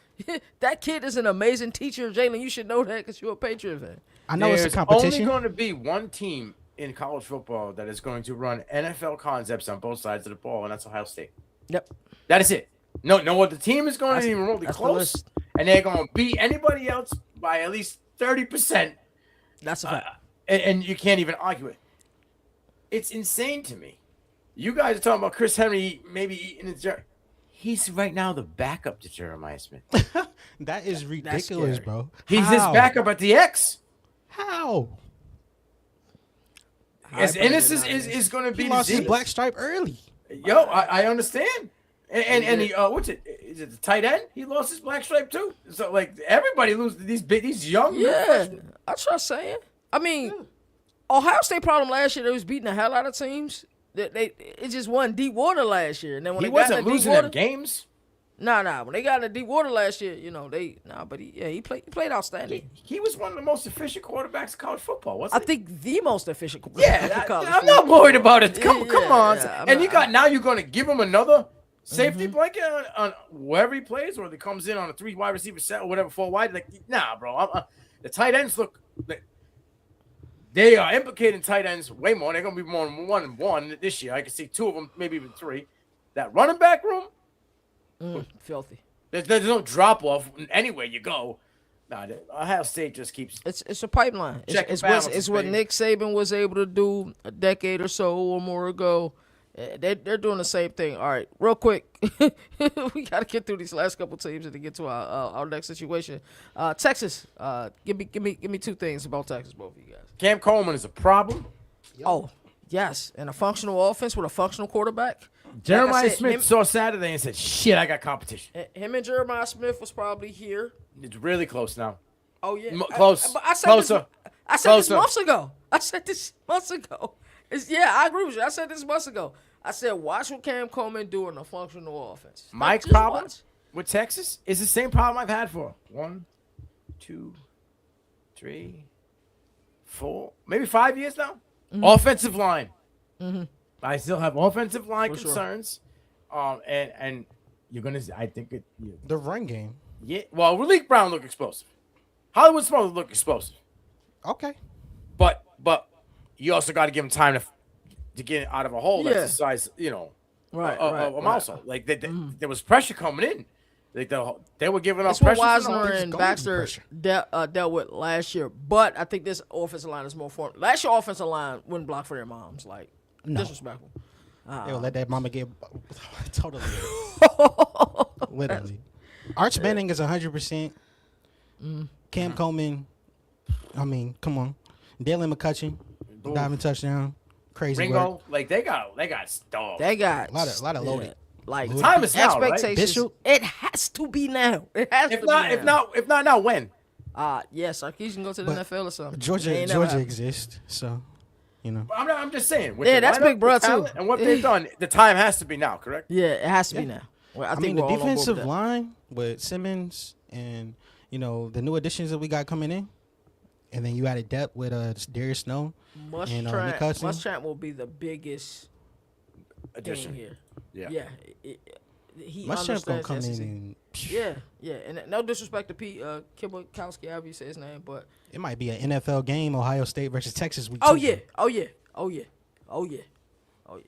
That kid is an amazing teacher, Jalen. You should know that because you're a Patriot fan. I know it's a There's competition. only going to be one team in college football that is going to run NFL concepts on both sides of the ball, and that's Ohio State. Yep. That is it. No other team is going to That's- be remotely that's the close, list. and they're going to beat anybody else by at least 30%. That's a fact. And you can't even argue it. It's insane to me. You guys are talking about Chris Henry maybe eating his He's right now the backup to Jeremiah Smith. That is ridiculous, scary. bro. He's How? his backup at the X. How? And this is going to be He the lost his disease. black stripe early. Yo, I understand. And he what's it? Is it the tight end? He lost his black stripe too. So like everybody loses these young. Yeah, I trust saying. I mean, Ohio State problem last year, they was beating the hell out of teams. It just wasn't deep water last year, and then when He they got wasn't in the losing deep water, them games. Nah. When they got in the deep water last year, but he played outstanding. He was one of the most efficient quarterbacks in college football, wasn't I he? think the most efficient. Yeah, college I'm not worried about it. Come on. Yeah, And now you're going to give him another safety blanket on wherever he plays, or he comes in on a 3 wide receiver set or whatever, 4 wide. Like, nah, bro. The tight ends look. They are implicating tight ends way more. They're going to be more than 1-1 this year. I can see 2 of them, maybe even 3. That running back room, filthy. There's no drop off anywhere you go. Nah, Ohio State just keeps. It's a pipeline. It's what Nick Saban was able to do a decade or so or more ago. They're doing the same thing. All right, real quick, we got to get through these last couple teams and to get to our next situation. Texas, give me 2 things about Texas, both of you guys. Cam Coleman is a problem. Oh, yes, and a functional offense with a functional quarterback. Jeremiah Smith saw Saturday and said, "Shit, I got competition." Him and Jeremiah Smith was probably here. It's really close now. Oh yeah, close. I said Closer. this months ago. I agree with you. I said this months ago. I said, watch what Cam Coleman do in a functional offense. My problem with Texas is the same problem I've had for 1, 2, 3, 4, maybe 5 years now. Offensive line. I still have offensive line concerns. Sure. And you're gonna. I think the run game. Yeah. Well, Malik Brown looked explosive. Hollywood Smith looked explosive. Okay. But you also got to give him time to get out of a hole that's the size, right, a mouse hole. Like there was pressure coming in. Like they were giving up That's pressure. That's what Wisner and Baxter dealt with last year. But I think this offensive line is more formed. Last year, offensive line wouldn't block for their moms. Like, disrespectful. They would let that mama get totally. Literally. Arch Manning is 100%. Cam Coleman, I mean, come on. Dalen McCutcheon, diving touchdown. Crazy Ringo, work. like they got dogs. They got a lot of loaded. Like time is now, right? Bishop, it has to be now. It has to be now. If not now, when? Yes, Sarkis can go to the NFL or something. Georgia exists, so I'm just saying. That's big, bro. Too. And what they've done, the time has to be now. Correct? Yeah, it has to be now. Well, I think the defensive line with Simmons and the new additions that we got coming in, and then you added depth with Darius Snow and McCutcheon. Muschamp will be the biggest addition here. Yeah. He Muschamp gonna come SEC. in. Yeah, and no disrespect to Pete Kibakowski, however you say his name, but it might be an NFL game, Ohio State versus Texas week. Oh yeah.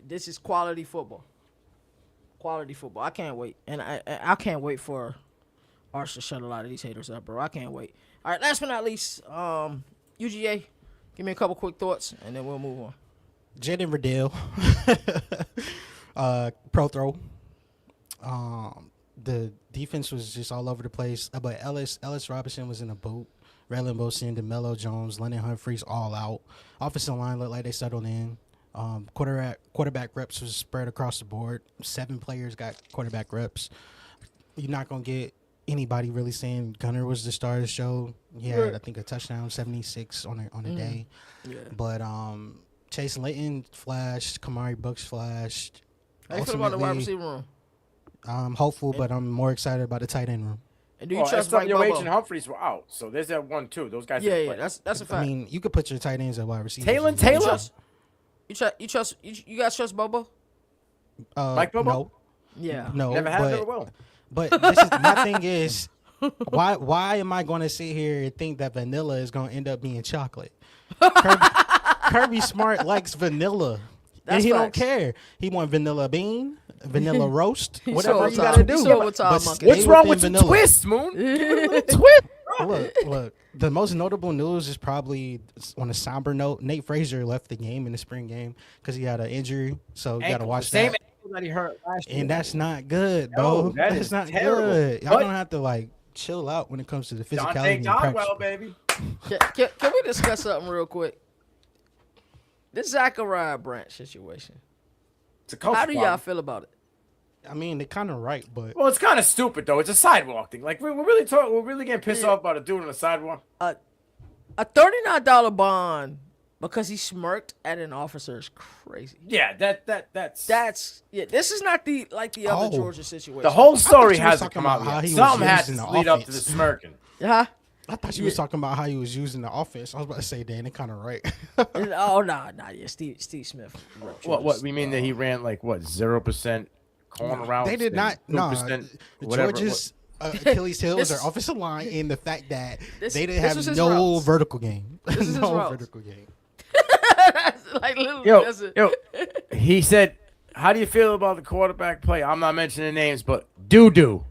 This is quality football. I can't wait, and I can't wait for Arch to shut a lot of these haters up, bro. I can't wait. All right, last but not least, UGA, give me a couple quick thoughts, and then we'll move on. Jaden Riddell, pro throw. The defense was just all over the place, but Ellis Robinson was in a boat. Raylan Wilson, DeMelo Jones, Lennon Humphreys all out. Offensive line looked like they settled in. Quarterback reps was spread across the board. 7 players got quarterback reps. You're not going to get anybody really saying Gunner was the star of the show. He had, I think, a touchdown, 76 on a day. Yeah. But Chase Layton flashed. Kamari Brooks flashed. How you feel about the wide receiver room? I'm hopeful, but I'm more excited about the tight end room. And do you trust Mike Bobo? And Humphreys were out, so there's that 1 too. Those guys. Yeah, that's a fact. I mean, you could put your tight ends at wide receiver. Taylor. You guys trust Bobo? Mike Bobo? No. Yeah. No. Never had, never will. But my thing is, why am I going to sit here and think that vanilla is going to end up being chocolate? Kirby Smart likes vanilla. And he don't care. He want vanilla bean, vanilla roast, whatever you got to do. What's wrong with the twist, Moon? Twist. Look. The most notable news is probably on a somber note. Nate Frazier left the game in the spring game because he had an injury. So you got to watch that. That he hurt last year. And that's not good, bro. No, that's not terrible. good. Y'all gonna have to chill out when it comes to the physicality. Well, baby. Can we discuss something real quick? This Zachariah Branch situation. It's a coach How do y'all feel about it? I mean, they're kind of right, but Well, it's kind of stupid though. It's a sidewalk thing. Like we're really getting pissed off about a dude on the sidewalk. A $39 bond because he smirked at an officer is crazy. Yeah, That's This is not the other Georgia situation. The whole story I thought you was hasn't come out talking about yet. how he Something was has to using the lead up to the offense. smirking. Huh? I thought you was talking about how he was using the offense. I was about to say, Dan, they're kind of right. Oh nah. Yeah, Steve Smith. What we mean that he ran like what 0% corner routes? They did not. No, 2%, whatever. Georgia's Achilles heel is their offensive line, and the fact that they didn't this was have his no routes. vertical game. This is his No routes. vertical game. Like literally, that's it. Yo, he said, "How do you feel about the quarterback play?" I'm not mentioning names, but doo.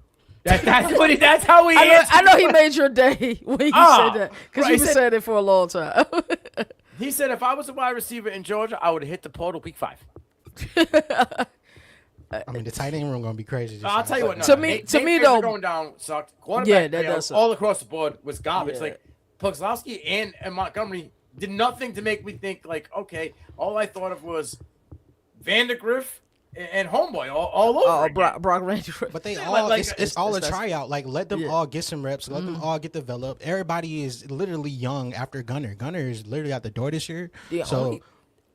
That's how he answered. I know he made your day when he said that because right, he's been saying it for a long time. He said, "If I was a wide receiver in Georgia, I would have hit the portal week 5." I mean, the tight end room gonna be crazy. this I'll year. tell you what. No, To no, me, Nate though, Fraser going down sucked. Quarterback Yeah, that play does suck. all across the board was garbage. Yeah. Like Pugslowski and Montgomery did nothing to make me think like, okay, all I thought of was Vandergriff and Homeboy all over. again. Brock Ranger. But they Yeah, all like, it's all a that's- tryout. Like let them Yeah. all get some reps. Let them all get developed. Everybody is literally young after Gunner. Gunner is literally out the door this year. The So only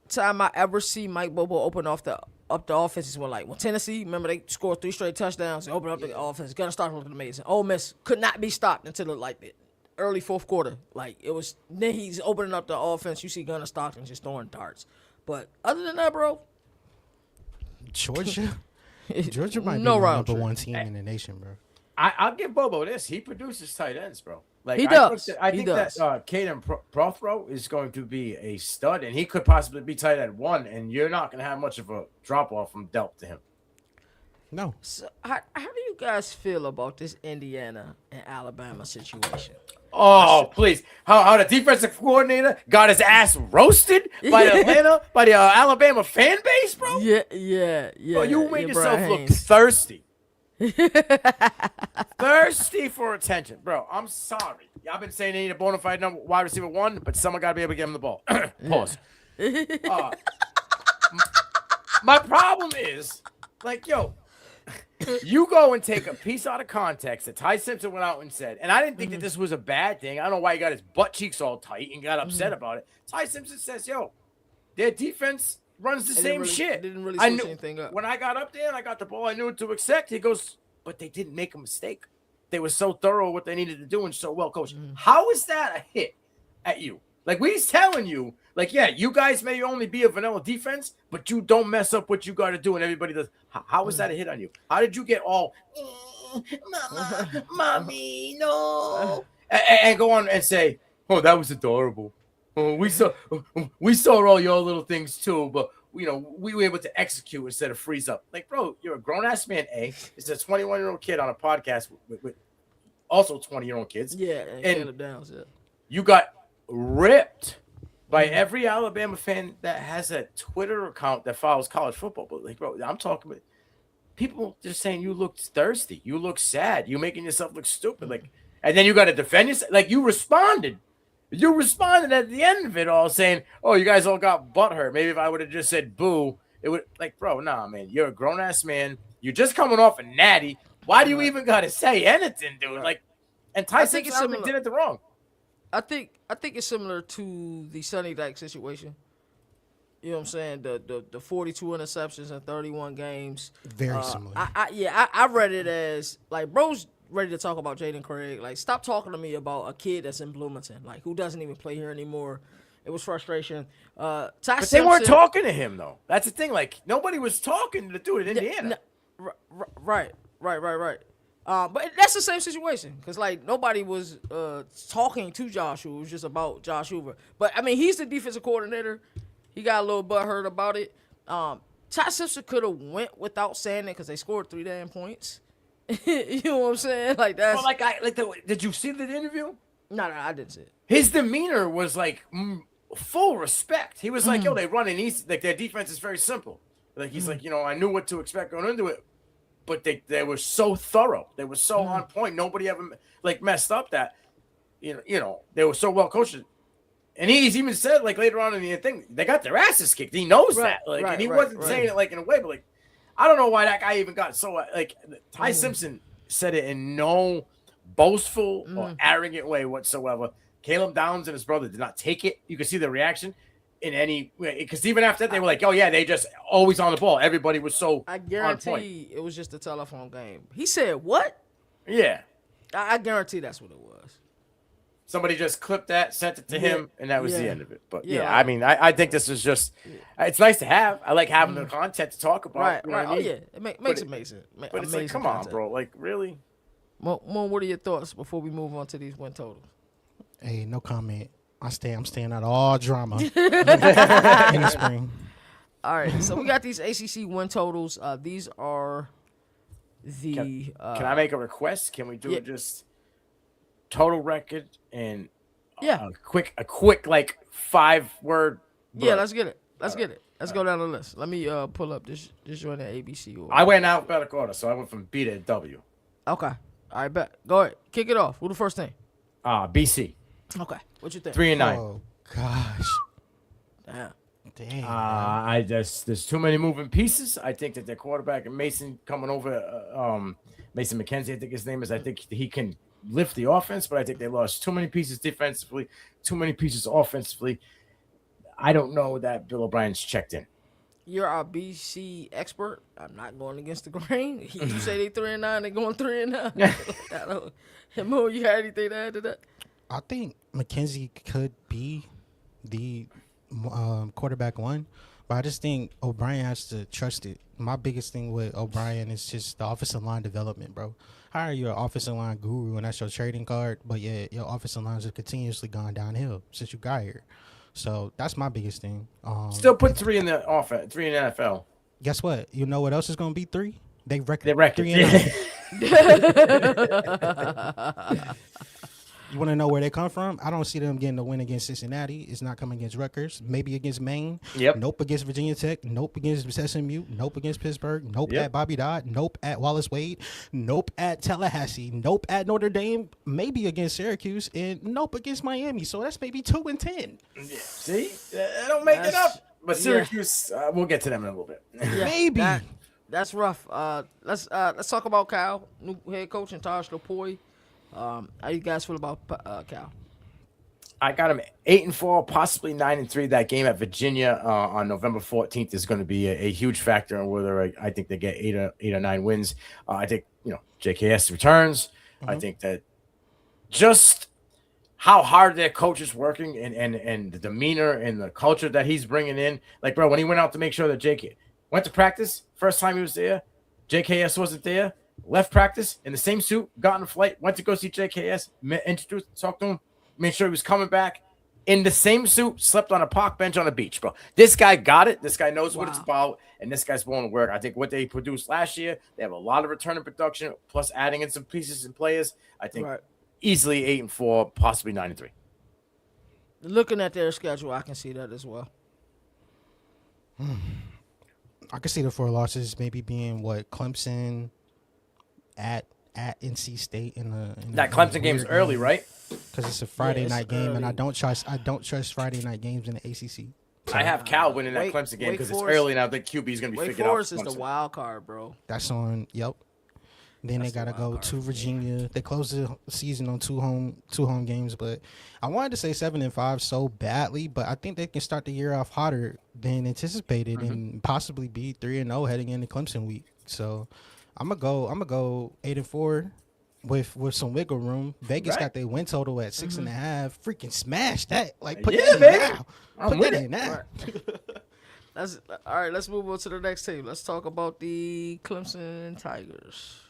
time I ever see Mike Bobo open up the offense is when Tennessee, remember they scored 3 straight touchdowns. They opened up the offense. Gunner started looking amazing. Ole Miss could not be stopped until the early fourth quarter. Like it was then he's opening up the offense. You see Gunner Stockton just throwing darts. But other than that, bro, Georgia might No be the round number trip. one team in the nation, bro. I'll give Bobo this. He produces tight ends, bro. Like He does. I He think does. that Caden Prothro is going to be a stud, and he could possibly be tight end 1, and you're not going to have much of a drop off from Delp to him. No, so how do you guys feel about this Indiana and Alabama situation? Oh, please! How the defensive coordinator got his ass roasted by the Alabama fan base, bro. Yeah. Bro, you made yourself Brian look Haynes. thirsty. Thirsty for attention, bro. I'm sorry. I've been saying they need a bona fide wide receiver 1, but someone got to be able to give him the ball. Pause. My problem is, like, yo, you go and take a piece out of context that Ty Simpson went out and said, and I didn't think that this was a bad thing. I don't know why he got his butt cheeks all tight and got upset about it. Ty Simpson says, yo, their defense runs the same shit. Didn't really I switch knew anything up. when I got up there and I got the ball, I knew what to expect. He goes, but they didn't make a mistake. They were so thorough what they needed to do and so well coached. How is that a hit at you? Like we's telling you, like, yeah, you guys may only be a vanilla defense, but you don't mess up what you got to do, and everybody does. How is that a hit on you? How did you get all, mama, mommy, no, and go on and say, oh, that was adorable. Oh, we saw all your little things too, but we were able to execute instead of freeze up. Like, bro, you're a grown ass man. It's a 21-year-old kid on a podcast with also 20-year-old kids. Yeah, and Caleb Downs. Yeah. You got ripped by every Alabama fan that has a Twitter account that follows college football. But like, bro, I'm talking about people just saying you look thirsty, you look sad, you making yourself look stupid. Like, and then you got to defend yourself. Like, you responded. You responded at the end of it all saying, oh, you guys all got butthurt. Maybe if I would have just said boo, it would, like, bro, nah, man. You're a grown-ass man. You're just coming off a natty. Why do you even got to say anything, dude? Like, and Ty Simpson did it wrong. I think it's similar to the Sonny Dyke situation. You know what I'm saying? The 42 interceptions in 31 games. very similar. I read it as, like, bro's ready to talk about Jaden Craig. Like, stop talking to me about a kid that's in Bloomington, like, who doesn't even play here anymore. It was frustration. But they weren't talking to him, though. That's the thing. Like, nobody was talking to the dude in Indiana. Right. But that's the same situation because, like, nobody was talking to Josh Hoover. It was just about Josh Hoover. But, I mean, he's the defensive coordinator. He got a little butthurt about it. Ty Simpson could have went without saying it because they scored 3 damn points. You know what I'm saying? Like, that's... Well, did you see the interview? No, I didn't see it. His demeanor was, like, full respect. He was like, yo, they run an easy... Like, their defense is very simple. Like, he's like, I knew what to expect going into it. But they were so thorough. They were so on point. Nobody ever, like, messed up that, they were so well coached. And he's even said, like, later on in the thing, they got their asses kicked. He knows that. Like, and he wasn't saying it, like, in a way, but, like, I don't know why that guy even got so like Ty Simpson said it in no boastful or arrogant way whatsoever. Caleb Downs and his brother did not take it. You could see the reaction in any way because even after that they were like, "Oh yeah, they just always on the ball." Everybody was so I on point. guarantee it was just a telephone game. He said what? Yeah, I guarantee that's what it was. somebody just clipped that, sent it to him, and that was the end of it. But Yeah, I mean, I think this is just it's nice to have. I like having the content to talk about. Right, you know right. what I mean? Yeah, it makes amazing. But it's like, come on, bro. Like, really? Mo, what are your thoughts before we move on to these win totals? Hey, no comment. I'm staying out of all drama in the spring. All right, so we got these ACC win totals. These are the. Can I make a request? Can we do just total record and a quick like 5-word? Yeah, let's get it. Let's get it. Let's go down the list. Let me pull up this joint at ABC. I went alphabetical order, so I went from B to W. Okay. All right, bet. Go ahead. Kick it off. Who the first thing? BC. Okay. What you think? 3-9. Oh gosh. Damn. There's too many moving pieces. I think that their quarterback and Mason coming over, Mason McKenzie, I think his name is. I think he can lift the offense, but I think they lost too many pieces defensively, too many pieces offensively. I don't know that Bill O'Brien's checked in. You're our BC expert. I'm not going against the grain. You say they 3-9, they going 3-9. Mo, you had anything to add to that? I think McKenzie could be the quarterback one, but I just think O'Brien has to trust it. My biggest thing with O'Brien is just the offensive line development, bro. Hire your offensive line guru, and that's your trading card, but yeah, your offensive lines have continuously gone downhill since you got here. So that's my biggest thing. Still put 3 in the offense, 3 in the NFL. Guess what? You know what else is going to be 3? They record. 3-9. You want to know where they come from? I don't see them getting a win against Cincinnati. It's not coming against Rutgers. Maybe against Maine. Yep. Nope against Virginia Tech. Nope against SMU. Nope against Pittsburgh. Nope at Bobby Dodd. Nope at Wallace Wade. Nope at Tallahassee. Nope at Notre Dame. Maybe against Syracuse. And nope against Miami. So that's maybe 2-10. Yeah. See? I don't make it up. But Syracuse, we'll get to them in a little bit. Yeah, Maybe. That's rough. Let's talk about Cal, new head coach, and Taj Lapoy. How you guys feel about Cal? I got him 8-4, possibly 9-3. That game at Virginia on November 14th is going to be a huge factor in whether I think they get 8 or 9 wins. I think JKS returns. I think that just how hard their coach is working and the demeanor and the culture that he's bringing in. Like, bro, when he went out to make sure that JK went to practice, first time he was there, JKS wasn't there. Left practice in the same suit, got on a flight, went to go see JKS, introduced, talked to him, made sure he was coming back in the same suit, slept on a park bench on the beach, bro. This guy got it. This guy knows what it's about, and this guy's willing to work. I think what they produced last year, they have a lot of returning production, plus adding in some pieces and players. I think easily 8-4, possibly 9-3. Looking at their schedule, I can see that as well. I can see the 4 losses maybe being Clemson at NC State in that Clemson game is early, right? Because it's a Friday night game, early. and I don't trust Friday night games in the ACC. So I have Cal winning that Clemson game because it's early, and I think QB is going to be figured out. Wake Forest is the wild card, bro. That's on. Yep. Then they got to go to Virginia. They close the season on two home games, but I wanted to say 7-5 so badly, but I think they can start the year off hotter than anticipated and possibly be 3-0 heading into Clemson week. So I'm gonna go 8-4 with some wiggle room. Vegas got their win total at 6.5. Freaking smash that! Like put that in now. Put that in now. That's all right. Let's move on to the next team. Let's talk about the Clemson Tigers.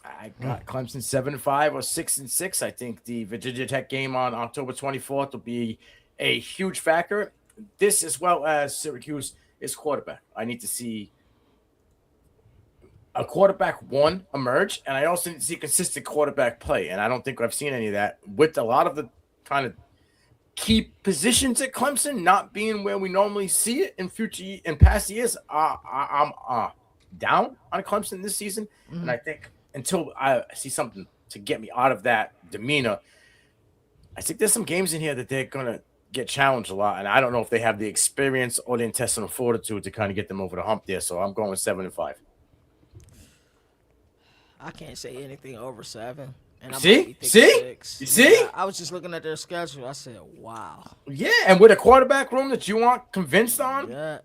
I got Clemson 7-5 or 6-6. I think the Virginia Tech game on October 24th will be a huge factor. This, as well as Syracuse, is quarterback. I need to see a quarterback one emerge, and I also need to see consistent quarterback play. And I don't think I've seen any of that with a lot of the kind of key positions at Clemson not being where we normally see it in past years. I'm down on Clemson this season, and I think until I see something to get me out of that demeanor, I think there's some games in here that they're gonna get challenged a lot, and I don't know if they have the experience or the intestinal fortitude to kind of get them over the hump there. So I'm going 7-5. I can't say anything over 7. And I See? might be thinking See? 6. You see? Yeah, I was just looking at their schedule. I said, wow. Yeah, and with a quarterback room that you aren't convinced on. Yeah.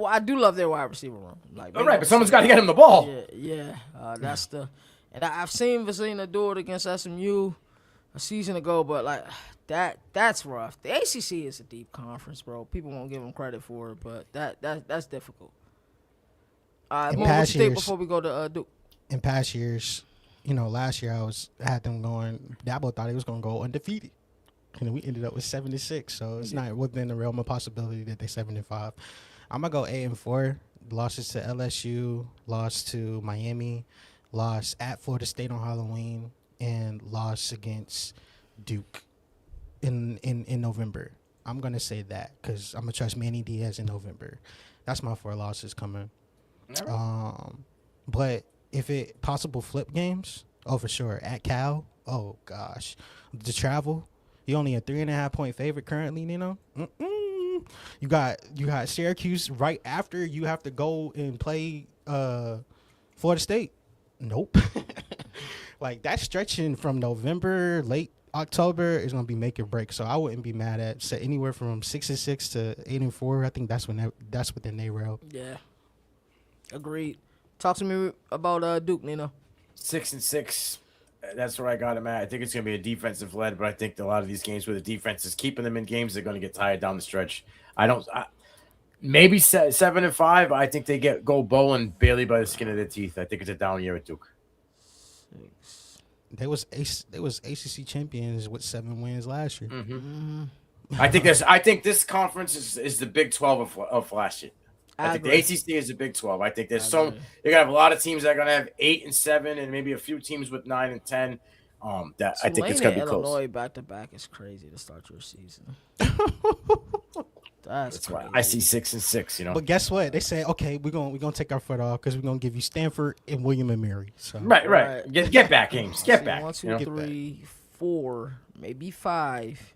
I do love their wide receiver room. Like, All right, but someone's got to get him the ball. Yeah. That's the. And I've seen Vecina do it against SMU a season ago, but like that's rough. The ACC is a deep conference, bro. People won't give them credit for it, but that's difficult. What you think before we go to Duke? In past years, last year I had them going. Dabo thought he was going to go undefeated, and we ended up with 7-6. So it's not within the realm of possibility that they 7-5. I'm gonna go 8-4. Losses to LSU, lost to Miami, lost at Florida State on Halloween, and lost against Duke in November. I'm gonna say that because I'm gonna trust Manny Diaz in November. That's my 4 losses coming. But if it possible flip games, for sure. At Cal, gosh, the travel. You only a 3.5 point favorite currently, You got Syracuse right after you have to go and play Florida State. Nope. Like that's stretching from November, late October is gonna be make or break. So I wouldn't be mad at anywhere from 6-6 to 8-4. I think that's within their rail. Yeah. Agreed. Talk to me about Duke, Nino. 6-6. That's where I got him at. I think it's going to be a defensive led, but I think a lot of these games where the defense is keeping them in games, they're going to get tired down the stretch. Maybe 7-5. I think they go bowling barely by the skin of their teeth. I think it's a down year at Duke. 6. They was ACC champions with 7 wins last year. Mm-hmm. I think this conference is the Big 12 of last year. I think the ACC is the Big 12. I think you're gonna have a lot of teams that are gonna have 8 and 7, and maybe a few teams with 9 and 10. I think it's gonna be close. Illinois back to back is crazy to start your season. That's why I see 6-6. But guess what? They say, okay, we're gonna take our foot off because we're gonna give you Stanford and William and Mary. So right. Get back, games. Get back. 1, 2, 3, 4, maybe 5.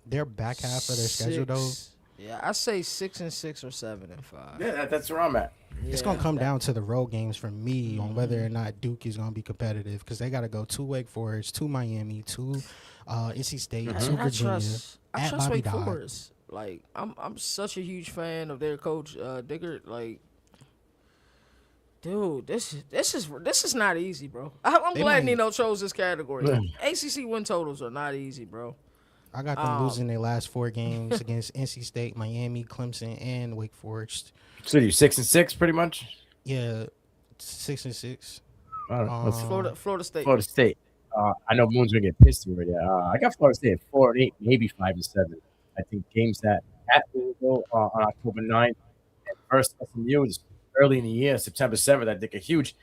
Their back half of their schedule though. Yeah, I say 6-6 or 7-5. Yeah, that's where I'm at. Yeah, it's gonna come down to the road games for me on whether or not Duke is gonna be competitive because they got to go to Wake Forest, to Miami, to NC State, to Virginia. I trust Wake Forest. Like I'm such a huge fan of their coach Diggert. Like, dude, this is not easy, bro. I'm glad Nino chose this category. ACC win totals are not easy, bro. I got them losing their last 4 games against NC State, Miami, Clemson, and Wake Forest. So you're 6-6 pretty much? Yeah, 6-6. All right, Florida State. Florida State. I know Moon's gonna get pissed here. I got Florida State at 4-8, maybe 5-7. I think games at Louisville on October 9th and first SMU is early in the year, September 7th. I think are huge.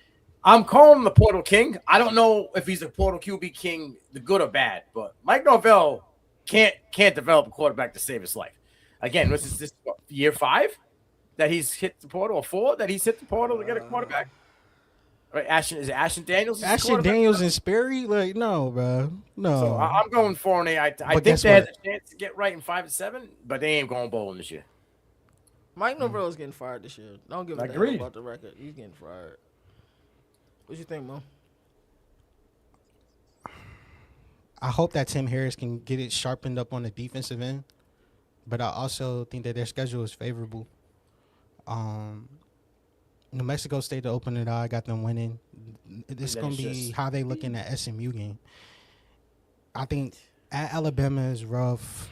I'm calling him the Portal King. I don't know if he's the Portal QB King, the good or bad, but Mike Norvell can't develop a quarterback to save his life. Again, this year 5 that he's hit the portal, or 4 that he's hit the portal to get a quarterback? Right, is it Ashton Daniels? Ashton Daniels and Sperry? Like, no, bro. No. So I'm going 4-8. I think they had a chance to get right in 5-7, but they ain't going bowling this year. Mike Norvell is getting fired this year. Don't give a damn about the record. He's getting fired. What you think, Mo? I hope that Tim Harris can get it sharpened up on the defensive end, but I also think that their schedule is favorable. New Mexico State to open it. I got them winning. It's going to be how they look in the SMU game. I think at Alabama is rough.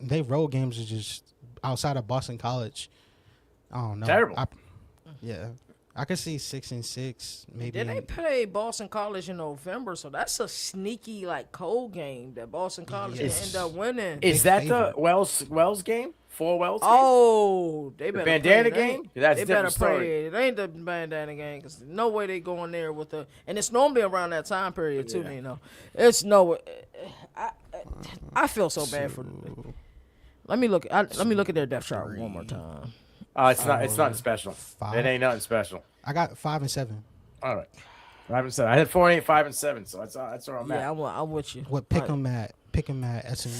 They road games are just outside of Boston College. I don't know. Terrible. I could see 6-6, maybe. Then they play Boston College in November, so that's a sneaky cold game that Boston College can end up winning. Is that the Wells game? 4 Wells game? Oh, they better the bandana game? That's a different story. It ain't the bandana game because no way they go in there with the. And it's normally around that time period too. You know, it's no. I feel so bad for them. Let me look at their depth chart one more time. It's nothing special. 5. It ain't nothing special. I got 5 and 7. All right, 5 and 7. I had 4-8, 5 and 7. So that's where I'm at. Yeah, I'm with you. What pick them at SMU?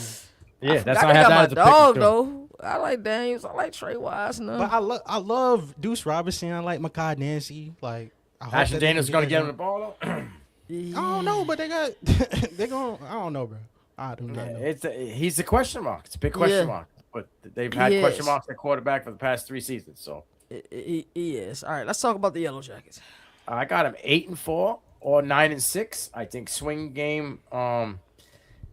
Yeah, that's how I had my that dog though. I like Daniels. I like Trey Wise. But I love Deuce Robinson. I like Makai Nancy. Like I hope Ashton that they can Daniels going to that get him the done. ball, though? I don't know, but they got they're going. I don't know, bro. I do not know. He's a question mark. It's a big question Yeah. mark. But they've He had question is. marks at quarterback for the past 3 seasons. So He is. All right, let's talk about the Yellow Jackets. I got him 8-4 or 9-6. I think swing game. What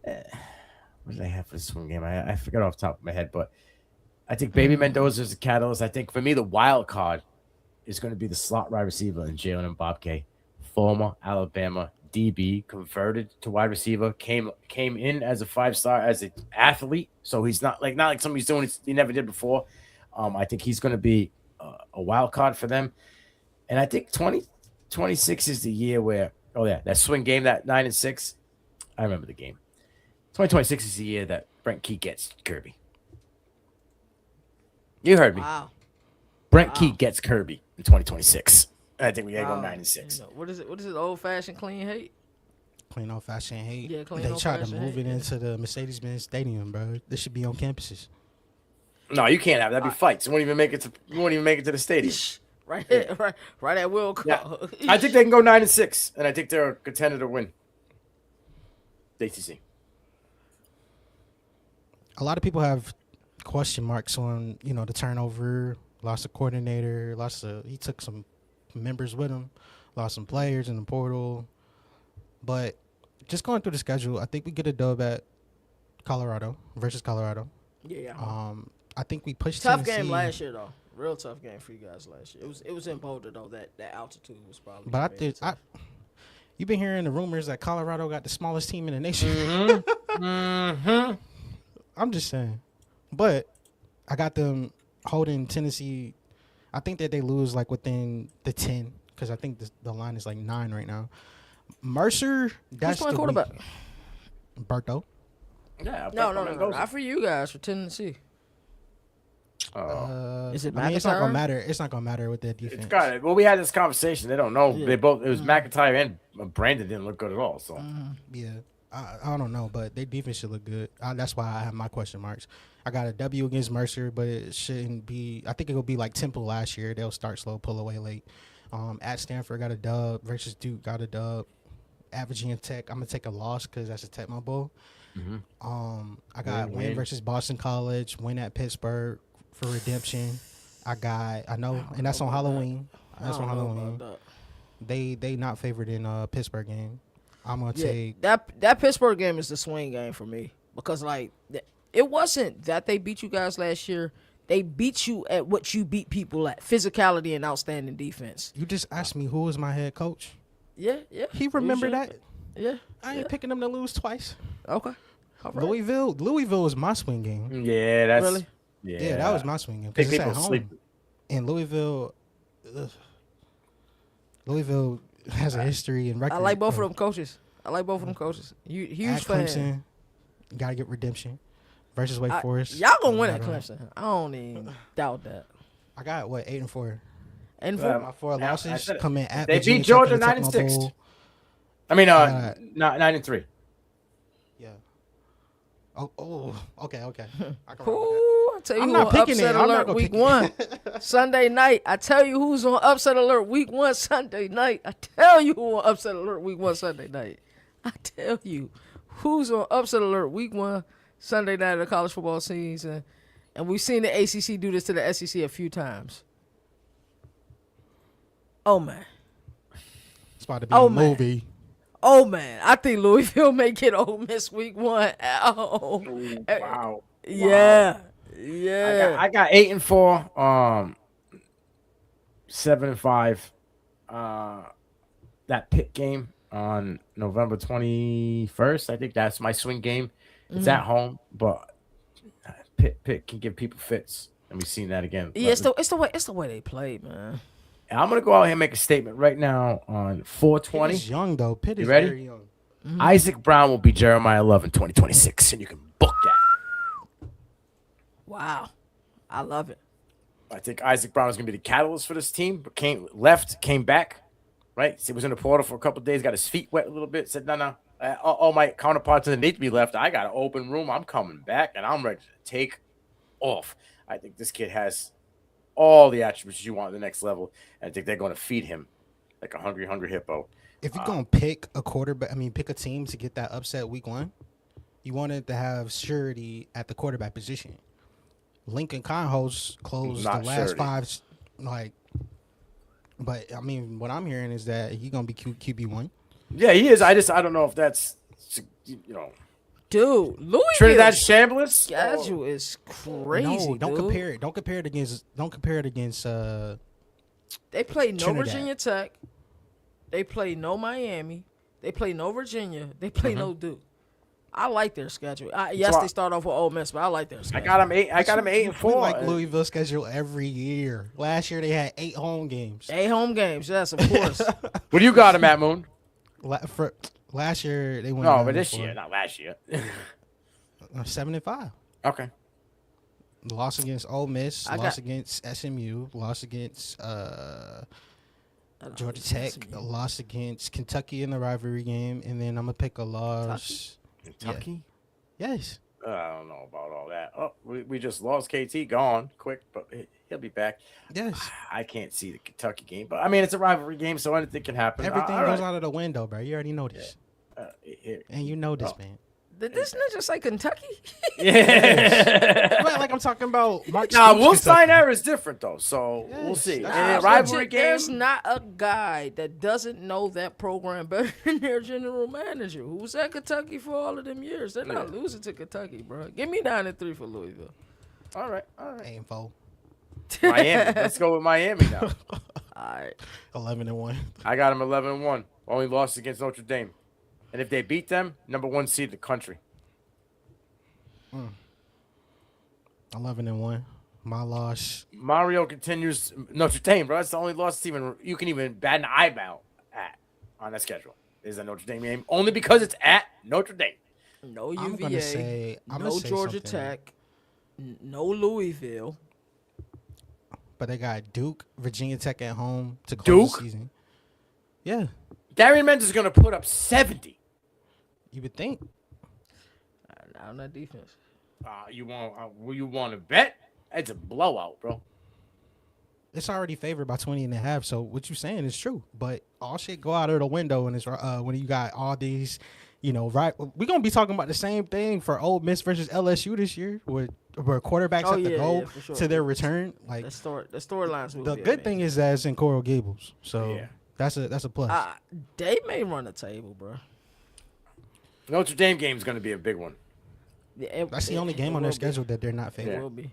did I have for the swing game? I forgot off the top of my head, but I think Baby Mendoza is a catalyst. I think for me the wild card is going to be the slot wide receiver in Jalen Mbapke, former Alabama DB, converted to wide receiver, came in as a 5-star as an athlete. So he's not like somebody's doing he never did before. I think he's going to be a wild card for them. And I think 2026 is the year where that swing game, that 9-6. I remember the game. 2026 is the year that Brent Key gets Kirby. You heard me. Wow. Brent Key gets Kirby in 2026. I think we gotta go 9-6. What is it? What is it? Old fashioned clean hate? Clean old fashioned hate. Yeah, clean they old tried to fashioned move hate, it into the Mercedes-Benz Stadium, bro. This should be on campuses. No, you can't have that. That'd be fights. You won't even make it to the stadium. Right, right at will call. Yeah. I think they can go 9-6, and I think they're a contender to win the ACC. A lot of people have question marks on, the turnover, lost a coordinator, he took some members with him, lost some players in the portal. But just going through the schedule, I think we get a dub at Colorado versus Colorado. Yeah. I think we pushed Tough Tennessee. game last year though. Real tough game for you guys last year. It was in Boulder though. That altitude was probably. But you've been hearing the rumors that Colorado got the smallest team in the nation. Mm-hmm. I'm just saying. But I got them holding Tennessee. I think that they lose like within the 10 because I think the line is like 9 right now. Mercer, that's Who's playing quarterback? Berto. Yeah. No. Not for you guys. For Tennessee. Is it? It's not gonna matter. It's not gonna matter with their defense. It's got it. Well, we had this conversation. They don't know. Yeah. They both. It was McIntyre and Brandon didn't look good at all. So Yeah. I don't know, but their defense should look good. That's why I have my question marks. I got a W against Mercer, but it shouldn't be. I think it'll be like Temple last year. They'll start slow, pull away late. At Stanford, got a dub versus Duke, got a dub. At Virginia Tech, I'm gonna take a loss because that's a Tecmo Bowl. I got win versus Boston College, win at Pittsburgh for redemption. I know, and that's on Halloween. That's on Halloween. They not favored in Pittsburgh game. I'm gonna take that Pittsburgh game is the swing game for me because like it wasn't that they beat you guys last year. They beat you at what you beat people at: physicality and outstanding defense. You just asked me who was my head coach. Yeah. He remembered that. Yeah. I ain't picking them to lose twice. Okay. All right. Louisville was my swing game. yeah, that's Really? Yeah, that was my swing game Think because it's people at home. sleep. And Louisville has a history and record. I like both of them coaches. You huge At fan. Clemson, gotta get redemption versus Wake Forest. Y'all gonna win at Clemson. I don't even doubt that. I got 8-4. And My 4 I losses said it. come in at They Virginia beat Tech Georgia in the Tecmo 9-6. Bowl. I mean, got- 9-3. Yeah. Oh, okay. I can roll with that. Ooh, I tell you I'm who not on picking upset it. I'm not alert gonna week pick it. 1. Sunday night. I tell you who's on upset alert week 1 Sunday night. I tell you who on upset alert week 1 Sunday night. I tell you who's on upset alert week 1 Sunday night of the college football season. And we've seen the ACC do this to the SEC a few times. Oh, man. It's about to be a man. movie. Oh, man. I think Louisville may get Ole Miss week 1 at home. Wow. Yeah. Yeah. I got 8-4. 7-5. That Pitt game on November 21st. I think that's my swing game. It's at home, but Pitt can give people fits, and we've seen that again. Yeah, it's the way they play, man. And I'm gonna go out here and make a statement right now on 420. Pitt is young though. Pitt is ready? very young. Isaac Brown will be Jeremiah Love in 2026, and you can book that. Wow. I love it. I think Isaac Brown is gonna be the catalyst for this team. But came back, right? He was in the portal for a couple of days, got his feet wet a little bit. Said, no. All my counterparts didn't need to be left. I got an open room. I'm coming back, and I'm ready to take off. I think this kid has all the attributes you want at the next level. And I think they're going to feed him like a hungry hippo. If you're gonna pick a quarterback, pick a team to get that upset week 1, you wanted to have surety at the quarterback position. Lincoln Conhouse closed Not the last surety. 5, but what I'm hearing is that he's gonna be QB1. Yeah, he is. I don't know if that's Dude, Louisville Trinidad Shambliss. schedule is crazy. No, don't dude. compare it. Don't compare it against. They play no Trinidad. Virginia Tech. They play no Miami. They play no Virginia. They play no Duke. I like their schedule. Yes, they start off with Ole Miss, but I like their schedule. I got them 8. I got them 8 and 4. We like Louisville schedule every year. Last year they had 8 home games. 8 home games, yes, of course. What do you got them at, Moon? Last year they went. No, but this year, not last year. 7-5. Okay. Loss against Ole Miss. Loss against SMU. Loss against Georgia Tech. Loss against Kentucky in the rivalry game, and then I'm gonna pick a loss. Kentucky? Yeah. Yes. I don't know about all that. Oh, we just lost KT, gone quick, but he'll be back. Yes. I can't see the Kentucky game, but it's a rivalry game, so anything can happen. Everything goes out of the window, bro. You already know this. And you know this, man. Did this ninja say Kentucky? Yeah. Like I'm talking about Mark Nah, Stoops, Wolfstein Kentucky. era is different though, so we'll see. that's And right. rivalry game. There's not a guy that doesn't know that program better than their general manager, who was at Kentucky for all of them years. They're not losing to Kentucky, bro. Give me 9-3 for Louisville. All right. 8-4. Miami. Let's go with Miami now. All right. 11-1. I got them 11-1. Only lost against Notre Dame. And if they beat them, number 1 seed in the country. 11-1. My loss. Mario continues Notre Dame, bro. That's the only loss you can even bat an eyebrow at on that schedule. Is a Notre Dame game only because it's at Notre Dame. No I'm gonna UVA, say no Georgia something. Tech, no Louisville. But they got Duke, Virginia Tech at home to close Duke? the season. Yeah, Darian Menz is gonna put up 70. you would think. Not on that defense. You want to bet? It's a blowout, bro. It's already favored by 20.5. So what you saying is true. But all shit go out of the window when it's when you got all these, right? We're gonna be talking about the same thing for Ole Miss versus LSU this year, where quarterbacks have to go for sure. to their return. Like The storylines. the good thing is that it's in Coral Gables, so Yeah. that's a plus. They may run a table, bro. Notre Dame game is gonna be a big one. Yeah, That's the only game on their schedule that they're not It favored. will be.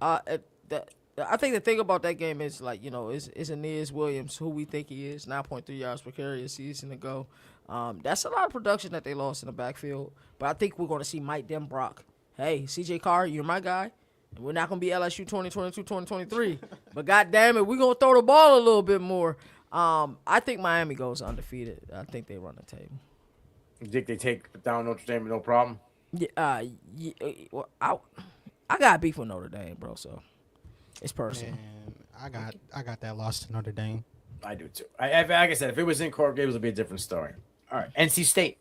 I think the thing about that game is is Aeneas Williams, who we think he is, 9.3 yards per carry a season ago. That's a lot of production that they lost in the backfield. But I think we're going to see Mike Denbrock. Hey, CJ Carr, you're my guy. And we're not going to be LSU 2022, 2023. But God damn it, we're going to throw the ball a little bit more. I think Miami goes undefeated. I think they run the table. You think they take down Notre Dame with no problem? Well, I got beef with Notre Dame, bro. So it's personal. And I got that loss to Notre Dame. I do too. Like I said, if it was in Coral Gables, it'd be a different story. All right, NC State.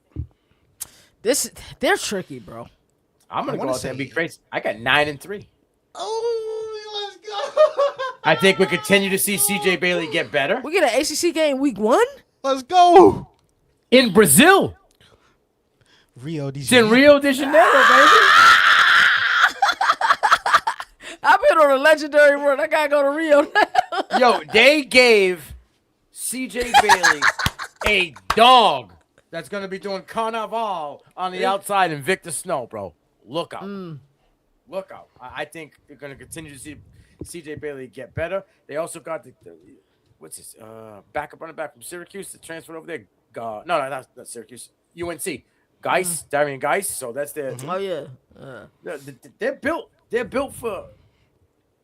They're tricky, bro. I'm gonna go out there and be crazy. I got 9-3. Oh, let's go! I think we continue to see CJ Bailey get better We get an ACC game week 1. Let's go! in Brazil. Rio de It's in Janeiro. Rio de Janeiro, baby. I've been on a legendary run. I gotta go to Rio now. Yo, they gave CJ Bailey a dog that's gonna be doing carnival on the outside in Victor Snow, bro. Look out. Look out. I think they're gonna continue to see CJ Bailey get better. They also got the what's his backup running back from Syracuse that transferred over there. No, not Syracuse. UNC. Darian Geis. So that's their Oh yeah. they're built for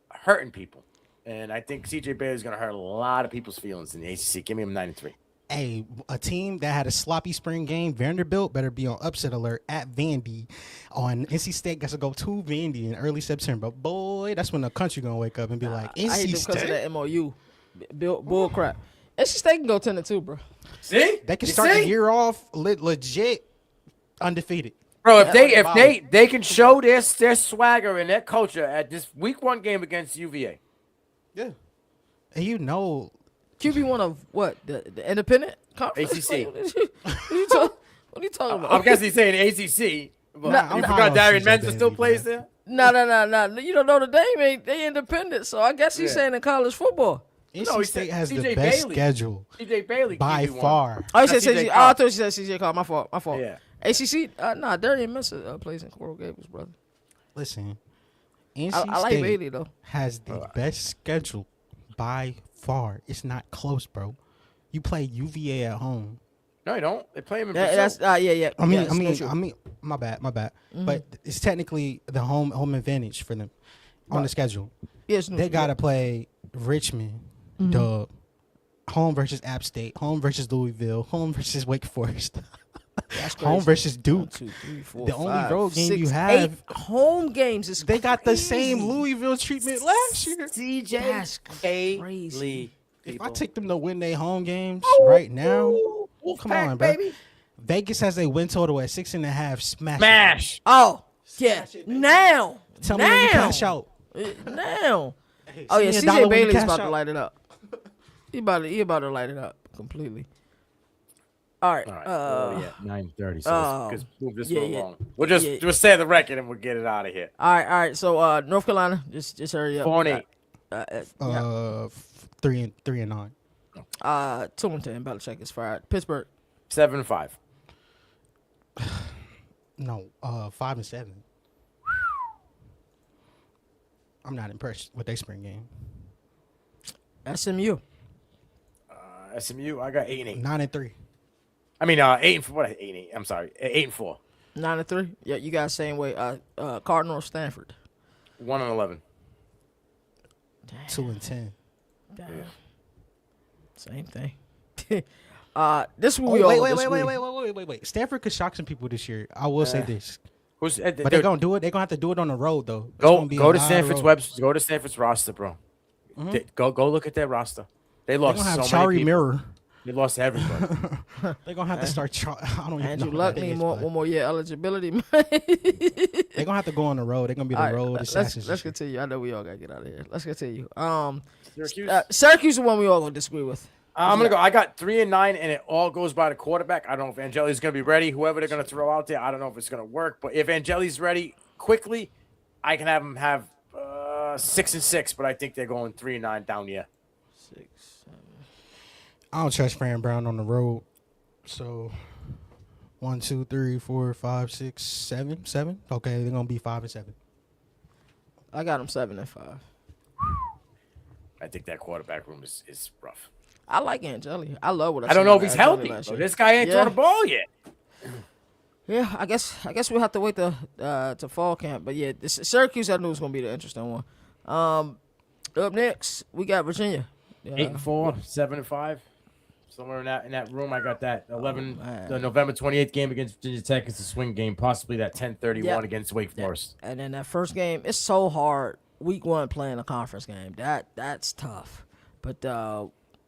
hurting people. And I think CJ Bailey is going to hurt a lot of people's feelings in the ACC. Give me him 9-3. Hey, a team that had a sloppy spring game, Vanderbilt, better be on upset alert at Vandy. On NC State got to go to Vandy in early September. Boy, that's when the country going to wake up and be like, I hate NC them because of State? that MOU. Bull crap. NC State can go 10-2, bro. See? They can start the year off legit undefeated. Bro, That's if they can show their swagger and their culture at this week 1 game against UVA. Yeah. And QB1 of what? The independent conference? ACC. What are you talking about? I'm guessing he's saying ACC. But I'm you high forgot on Darian CJ Mensa still Bailey, plays bro. there? No. You don't know the Dame they independent. So I guess he's Yeah. saying in college football. NC No, he State said has the CJ best Bailey. schedule CJ Bailey by QB1. far. Oh, he Not said CJ CJ. Oh, I Carr. thought you said CJ Carr. My fault. Yeah. ACC? Nah, Darian Mensa plays in Coral Gables, brother. Listen, NC I like State Bailey though. has the best schedule by far. It's not close, bro. You play UVA at home. No, you don't. They play him in That's Brazil. yeah. I mean, Yes, my bad. But it's technically the home advantage for them on the schedule. Yes, They gotta play Richmond, Dub, home versus App State, home versus Louisville, home versus Wake Forest, home versus Duke. 1, 2, 3, 4, The only 5, road game 6, you have- 8 home games is They got the crazy. same Louisville treatment last year. CJ That's crazy. Bailey. If I take them to win their home games right now, come on, bro. baby. Vegas has a win total at 6.5. Smash. Smash. Oh, yeah. Now. Tell me when you cash out. Now. Oh yeah, Send me $1 CJ when you Bailey's cash about to out. light it up. He about to light it up completely. All right. All right. Yeah, 9:30. So let's move this yeah, one yeah. along. We'll just say the record and we'll get it out of here. All right. So North Carolina, just hurry up. 4-8. 3-9. 2-10. Belichick is fired. Pittsburgh. 7-5. No, 5-7. I'm not impressed with their spring game. SMU. SMU. I got 8-8. 9-3. I mean, 8-4. What? 8-8. I'm sorry. 8-4. 9-3. Yeah, you guys same way. Cardinal or Stanford. 1-11. 2-10. Damn. Same thing. This is where we all Wait. Stanford could shock some people this year. I will say this. Who's? But they're gonna do it. They're gonna have to do it on the road though. It's Go gonna be a to lot of Stanford's road. Go to Stanford's roster, bro. Go look at their roster. They They're lost gonna have so many Chari people. Mirror. They lost everybody. They're gonna have to start. I don't even Andrew know. Luck What that need is, one but more year eligibility. they're gonna have to go on the road. They're gonna be the All right, road assassins. let's continue. I know we all gotta get out of here. Let's continue. Syracuse. Syracuse is the one we all gonna disagree with. I'm gonna go. I got 3-9, and it all goes by the quarterback. I don't know if Angeli's gonna be ready. Whoever they're gonna throw out there, I don't know if it's gonna work. But if Angeli's ready quickly, I can have him have 6-6. But I think they're going 3-9 down here. 6, 7. I don't trust Fran Brown on the road. So 1, 2, 3, 4, 5, 6, 7. 7. Okay, they're gonna be 5-7. I got them 7-5. I think that quarterback room is rough. I like Angeli. I love what I don't know if he's Angeli healthy. last Bro. year. This guy ain't thrown the ball yet. Yeah, I guess we'll have to wait to fall camp. But yeah, Syracuse I knew was gonna be the interesting one. Up next we got Virginia. 8-4, 7-5, somewhere in that room. I got that 11. man. The November 28th game against Virginia Tech is a swing game. Possibly that 10:31 Yeah. against Wake Forest. And then that first game, it's so hard. Week 1 playing a conference game. That's tough. But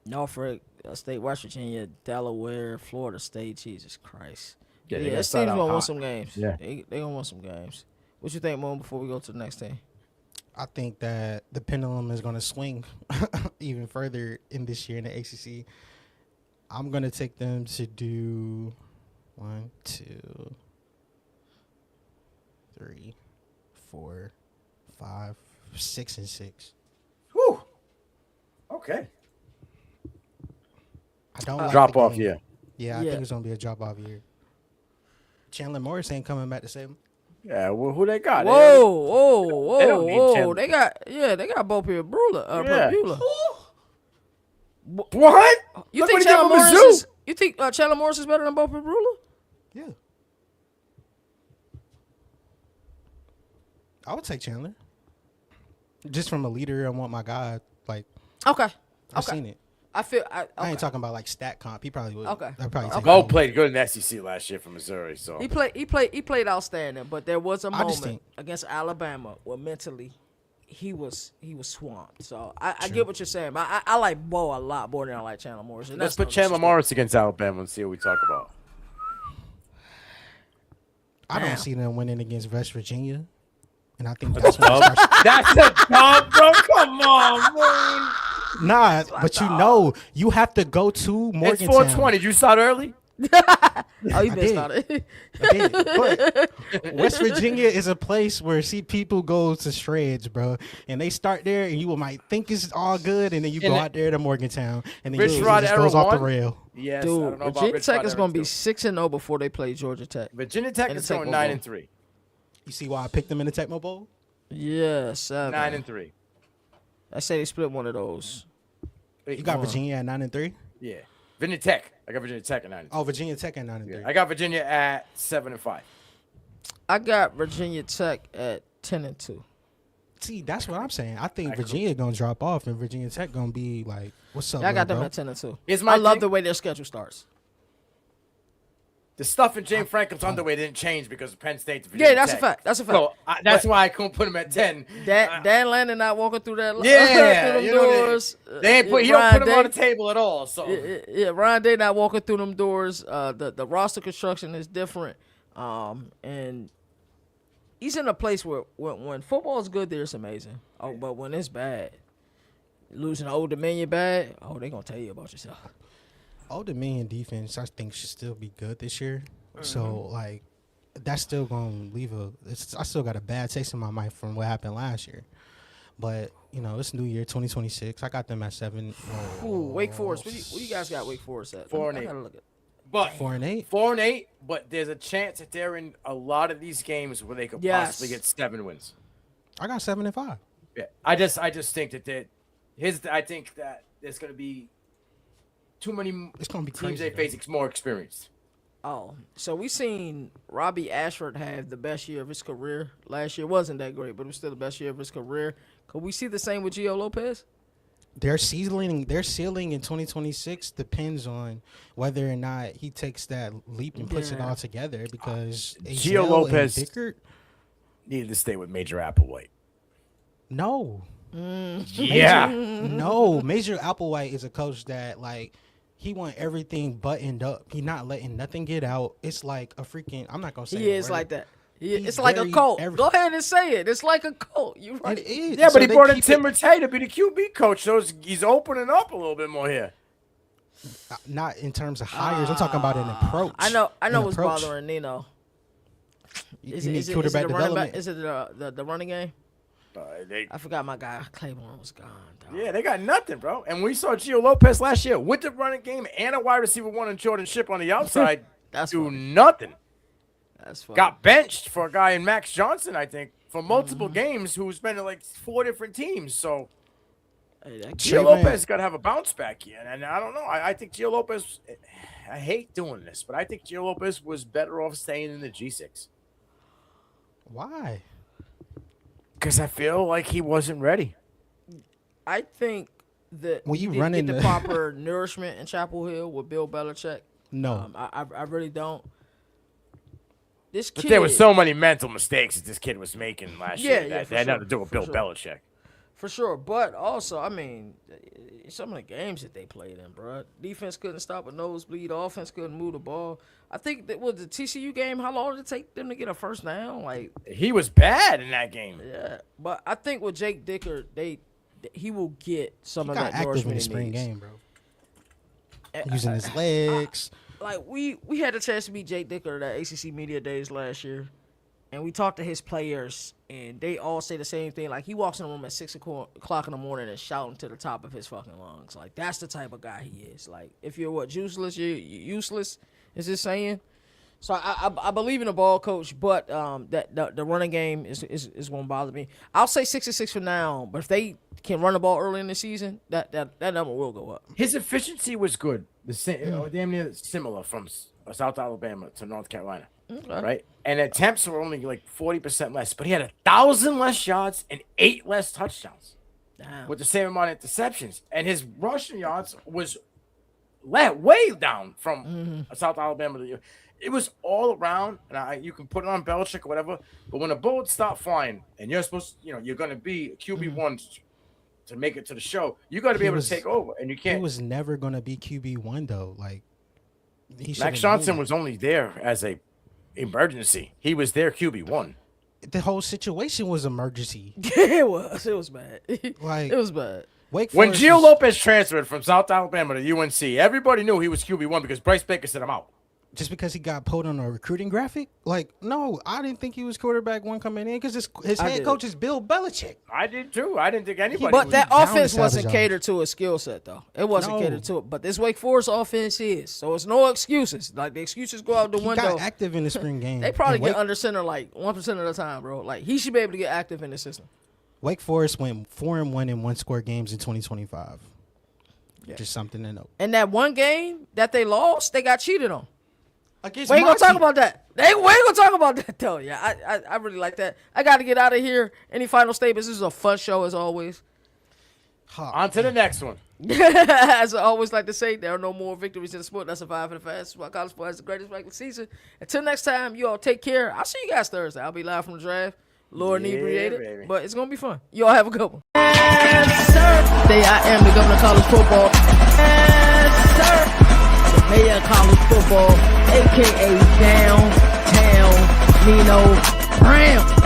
Norfolk State, West Virginia, Delaware, Florida State, Jesus Christ. Yeah, they Yeah, gotta this start team's out gonna win hot. some games. Yeah. They gonna win some games. What you think, Moon, before we go to the next team? I think that the pendulum is gonna swing even further in this year in the ACC. I'm gonna take them to do 1, 2, 3, 4, 5, 6-6. Whew. Okay. I don't like Drop the off game. here. Yeah, I Yeah. think it's gonna be a drop off year. Chandler Morris ain't coming back to save him. Yeah. Well, who they got? Whoa! they don't need Chandler. They got Bo Bueller. Yeah. Bueller. What? You Look think what he did Chandler with Morris Mizzou. is? You think Chandler Morris is better than Bo Bueller? Yeah. I would take Chandler. Just from a leader, I want my guy. Like Okay. I've seen it. I I ain't talking about like stat comp. He probably would. Okay. I'd probably take Bo him. played good in the SEC last year for Missouri. So He played outstanding, but there was a I just moment think- against Alabama where mentally he was swamped. So I get what you're saying. But I like Bo a lot more than I like Chandler Morris. And let's that's no put Chandler disrespect. Morris against Alabama and see what we talk about. I Damn. don't see them winning against West Virginia, and I think that's when it Dub. starts. That's a dub, bro. Come on, man. Nah, but you know, you have to go to It's Morgantown. 420. Did you start early? Oh, you I missed did. on it. I did. But West Virginia is a place where people go to shreds, bro, and they start there, and you might think it's all good, and then you go out there to Morgantown, and then Rich it Rod just era goes off the one? rail. Yes, I Dude, don't know about Virginia Rich Tech Rod is era going to be two. 6-0 before they play Georgia Tech. Virginia Tech And is the going Tecmo 9-3. You see why I picked them in the Tecmo Bowl? Yeah, 7. 9-3. I say they split one of those. You got Virginia at 9-3. Yeah. Virginia Tech. I got Virginia Tech at 9-3. Oh, Virginia Tech at 9-3. Yeah. I got Virginia at 7-5. I got Virginia Tech at 10-2. See, that's what I'm saying. I think Virginia gonna drop off, and Virginia Tech gonna be like, "What's up?" I got them bro? at 10-2. Here's my I love thing. the way their schedule starts. The stuff in James Franklin's underwear didn't change because of Penn State to Virginia Yeah, that's Tech. a fact. That's a fact. So that's why I couldn't put him at 10. Dan Landon not walking through that Yeah, through them you know, doors. They ain't put, he don't put him on the table at all. So Yeah, Ryan Day not walking through them doors. The roster construction is different. And he's in a place where when football is good there, it's amazing. Oh, but when it's bad, losing Old Dominion bad, oh, they gonna tell you about yourself. Old Dominion defense, I think, should still be good this year. So, like, that's still going to leave I still got a bad taste in my mouth from what happened last year. But, you know, it's New Year, 2026. I got them at 7. Ooh, Wake Forest. What you guys got Wake Forest at? 4-8. I gotta look at. but 4-8. 4-8, but there's a chance that they're in a lot of these games where they could possibly get 7 wins. I got 7-5. Yeah, I just think that I think that there's going to be too many It's gonna be teams crazy, they though. face more experienced. Oh, so we seen Robbie Ashford have the best year of his career. Last year wasn't that great, but it was still the best year of his career. Could we see the same with Gio Lopez? Their ceiling in 2026 depends on whether or not he takes that leap and puts it all together. Because Gio Azell Lopez- and Dickert, Needed to stay with Major Applewhite. no, Yeah. no. Major Applewhite is a coach that he want everything buttoned up. He not letting nothing get out. It's like a freaking. I'm not gonna say He the is word. like that. He's It's like a very cult. every- Go ahead and say it. It's like a cult. You right? It is. Yeah, So but he they brought in keep Tim it- Rattay to be the QB coach, so he's opening up a little bit more here. Not in terms of hires. I'm talking about an approach. I know An what's approach. bothering Nino. You Is need it the quarterback running development. back? Is it the running game? They, I forgot my guy Claiborne was gone. Dog. yeah, they got nothing, bro. And we saw Gio Lopez last year with the running game and a wide receiver one and Jordan Ship on the outside That's do funny. nothing. That's funny. Got benched for a guy in Max Johnson, I think, for multiple games who's been in like 4 different teams. So Hey, that Gio Trey Lopez Van- got to have a bounce back here. And I don't know. I think Gio Lopez, I hate doing this, but I think Gio Lopez was better off staying in the G6. Why? Because I feel like he wasn't ready. I think that When he you didn't run get into- the proper nourishment in Chapel Hill with Bill Belichick. No. I really don't. This But kid, there were so many mental mistakes that this kid was making last Yeah, year yeah, that for had sure, nothing to do with for Bill sure. Belichick. for sure. But also, I mean, some of the games that they played in, bro. Defense couldn't stop a nosebleed. Offense couldn't move the ball. I think that was the TCU game. How long did it take them to get a first down? Like, He was bad in that game. yeah. But I think with Jake Dicker, he will get some He of got that active in nourishment the he spring needs. game, bro. Using his legs. Like we had a chance to meet Jake Dicker at ACC Media Days last year, and we talked to his players, and they all say the same thing. Like he walks in the room at 6:00 in the morning and shouting to the top of his fucking lungs. Like that's the type of guy he is. Like if you're useless, you're useless. Is this saying? So I believe in a ball coach, but the running game is going to bother me. I'll say 6-6 for now, but if they can run the ball early in the season, that number will go up. His efficiency was good. The same, damn near similar from South Alabama to North Carolina, Okay. right? And attempts were only like 40% less, but he had 1,000 less yards and 8 less touchdowns Damn. with the same amount of interceptions. And his rushing yards was way down from South Alabama to it was all around, and you can put it on Belichick or whatever. But when the bullets stop flying, and you're supposed, you're going to be QB1 to make it to the show, you got to be able to take over, and you can't. He was never gonna be QB1 though. Like Max Johnson was only there as a emergency. He was there QB1. The whole situation was emergency. It was bad. Like It was bad. Wake When Forest Gio was- Lopez transferred from South Alabama to UNC, everybody knew he was QB1 because Bryce Baker said, I'm out. just because he got pulled on a recruiting graphic, like, no, I didn't think he was quarterback one coming in because his I head did. cool is Bill Belichick. I did too. I didn't think anybody But was. that bound to offense wasn't sabotage. catered to a skill set, though. It wasn't No. catered to it. But this Wake Forest offense is. So it's no excuses. Like, the excuses go out the He window. got active in the spring game. They probably And get under center like 1% of the time, bro. Like, he should be able to get active in the system. Wake Forest went 4-1 in one-score games in 2025. Yeah. Just something to note. And that one game that they lost, they got cheated on. Against We ain't gonna talk Monty. about that. We ain't gonna talk about that, though. Yeah, I really like that. I got to get out of here. Any final statements? This is a fun show, as always. On to the next one. As I always like to say, there are no more victories in the sport that survive for the fastest. While college sport has the greatest regular season. Until next time, you all take care. I'll see you guys Thursday. I'll be live from the draft. Lord Yeah, inebriated, baby. but it's gonna be fun. You all have a good one. Yes, sir. Today I am the governor of college football. Yes, sir. The mayor of college football, aka Downtown Nino Brown.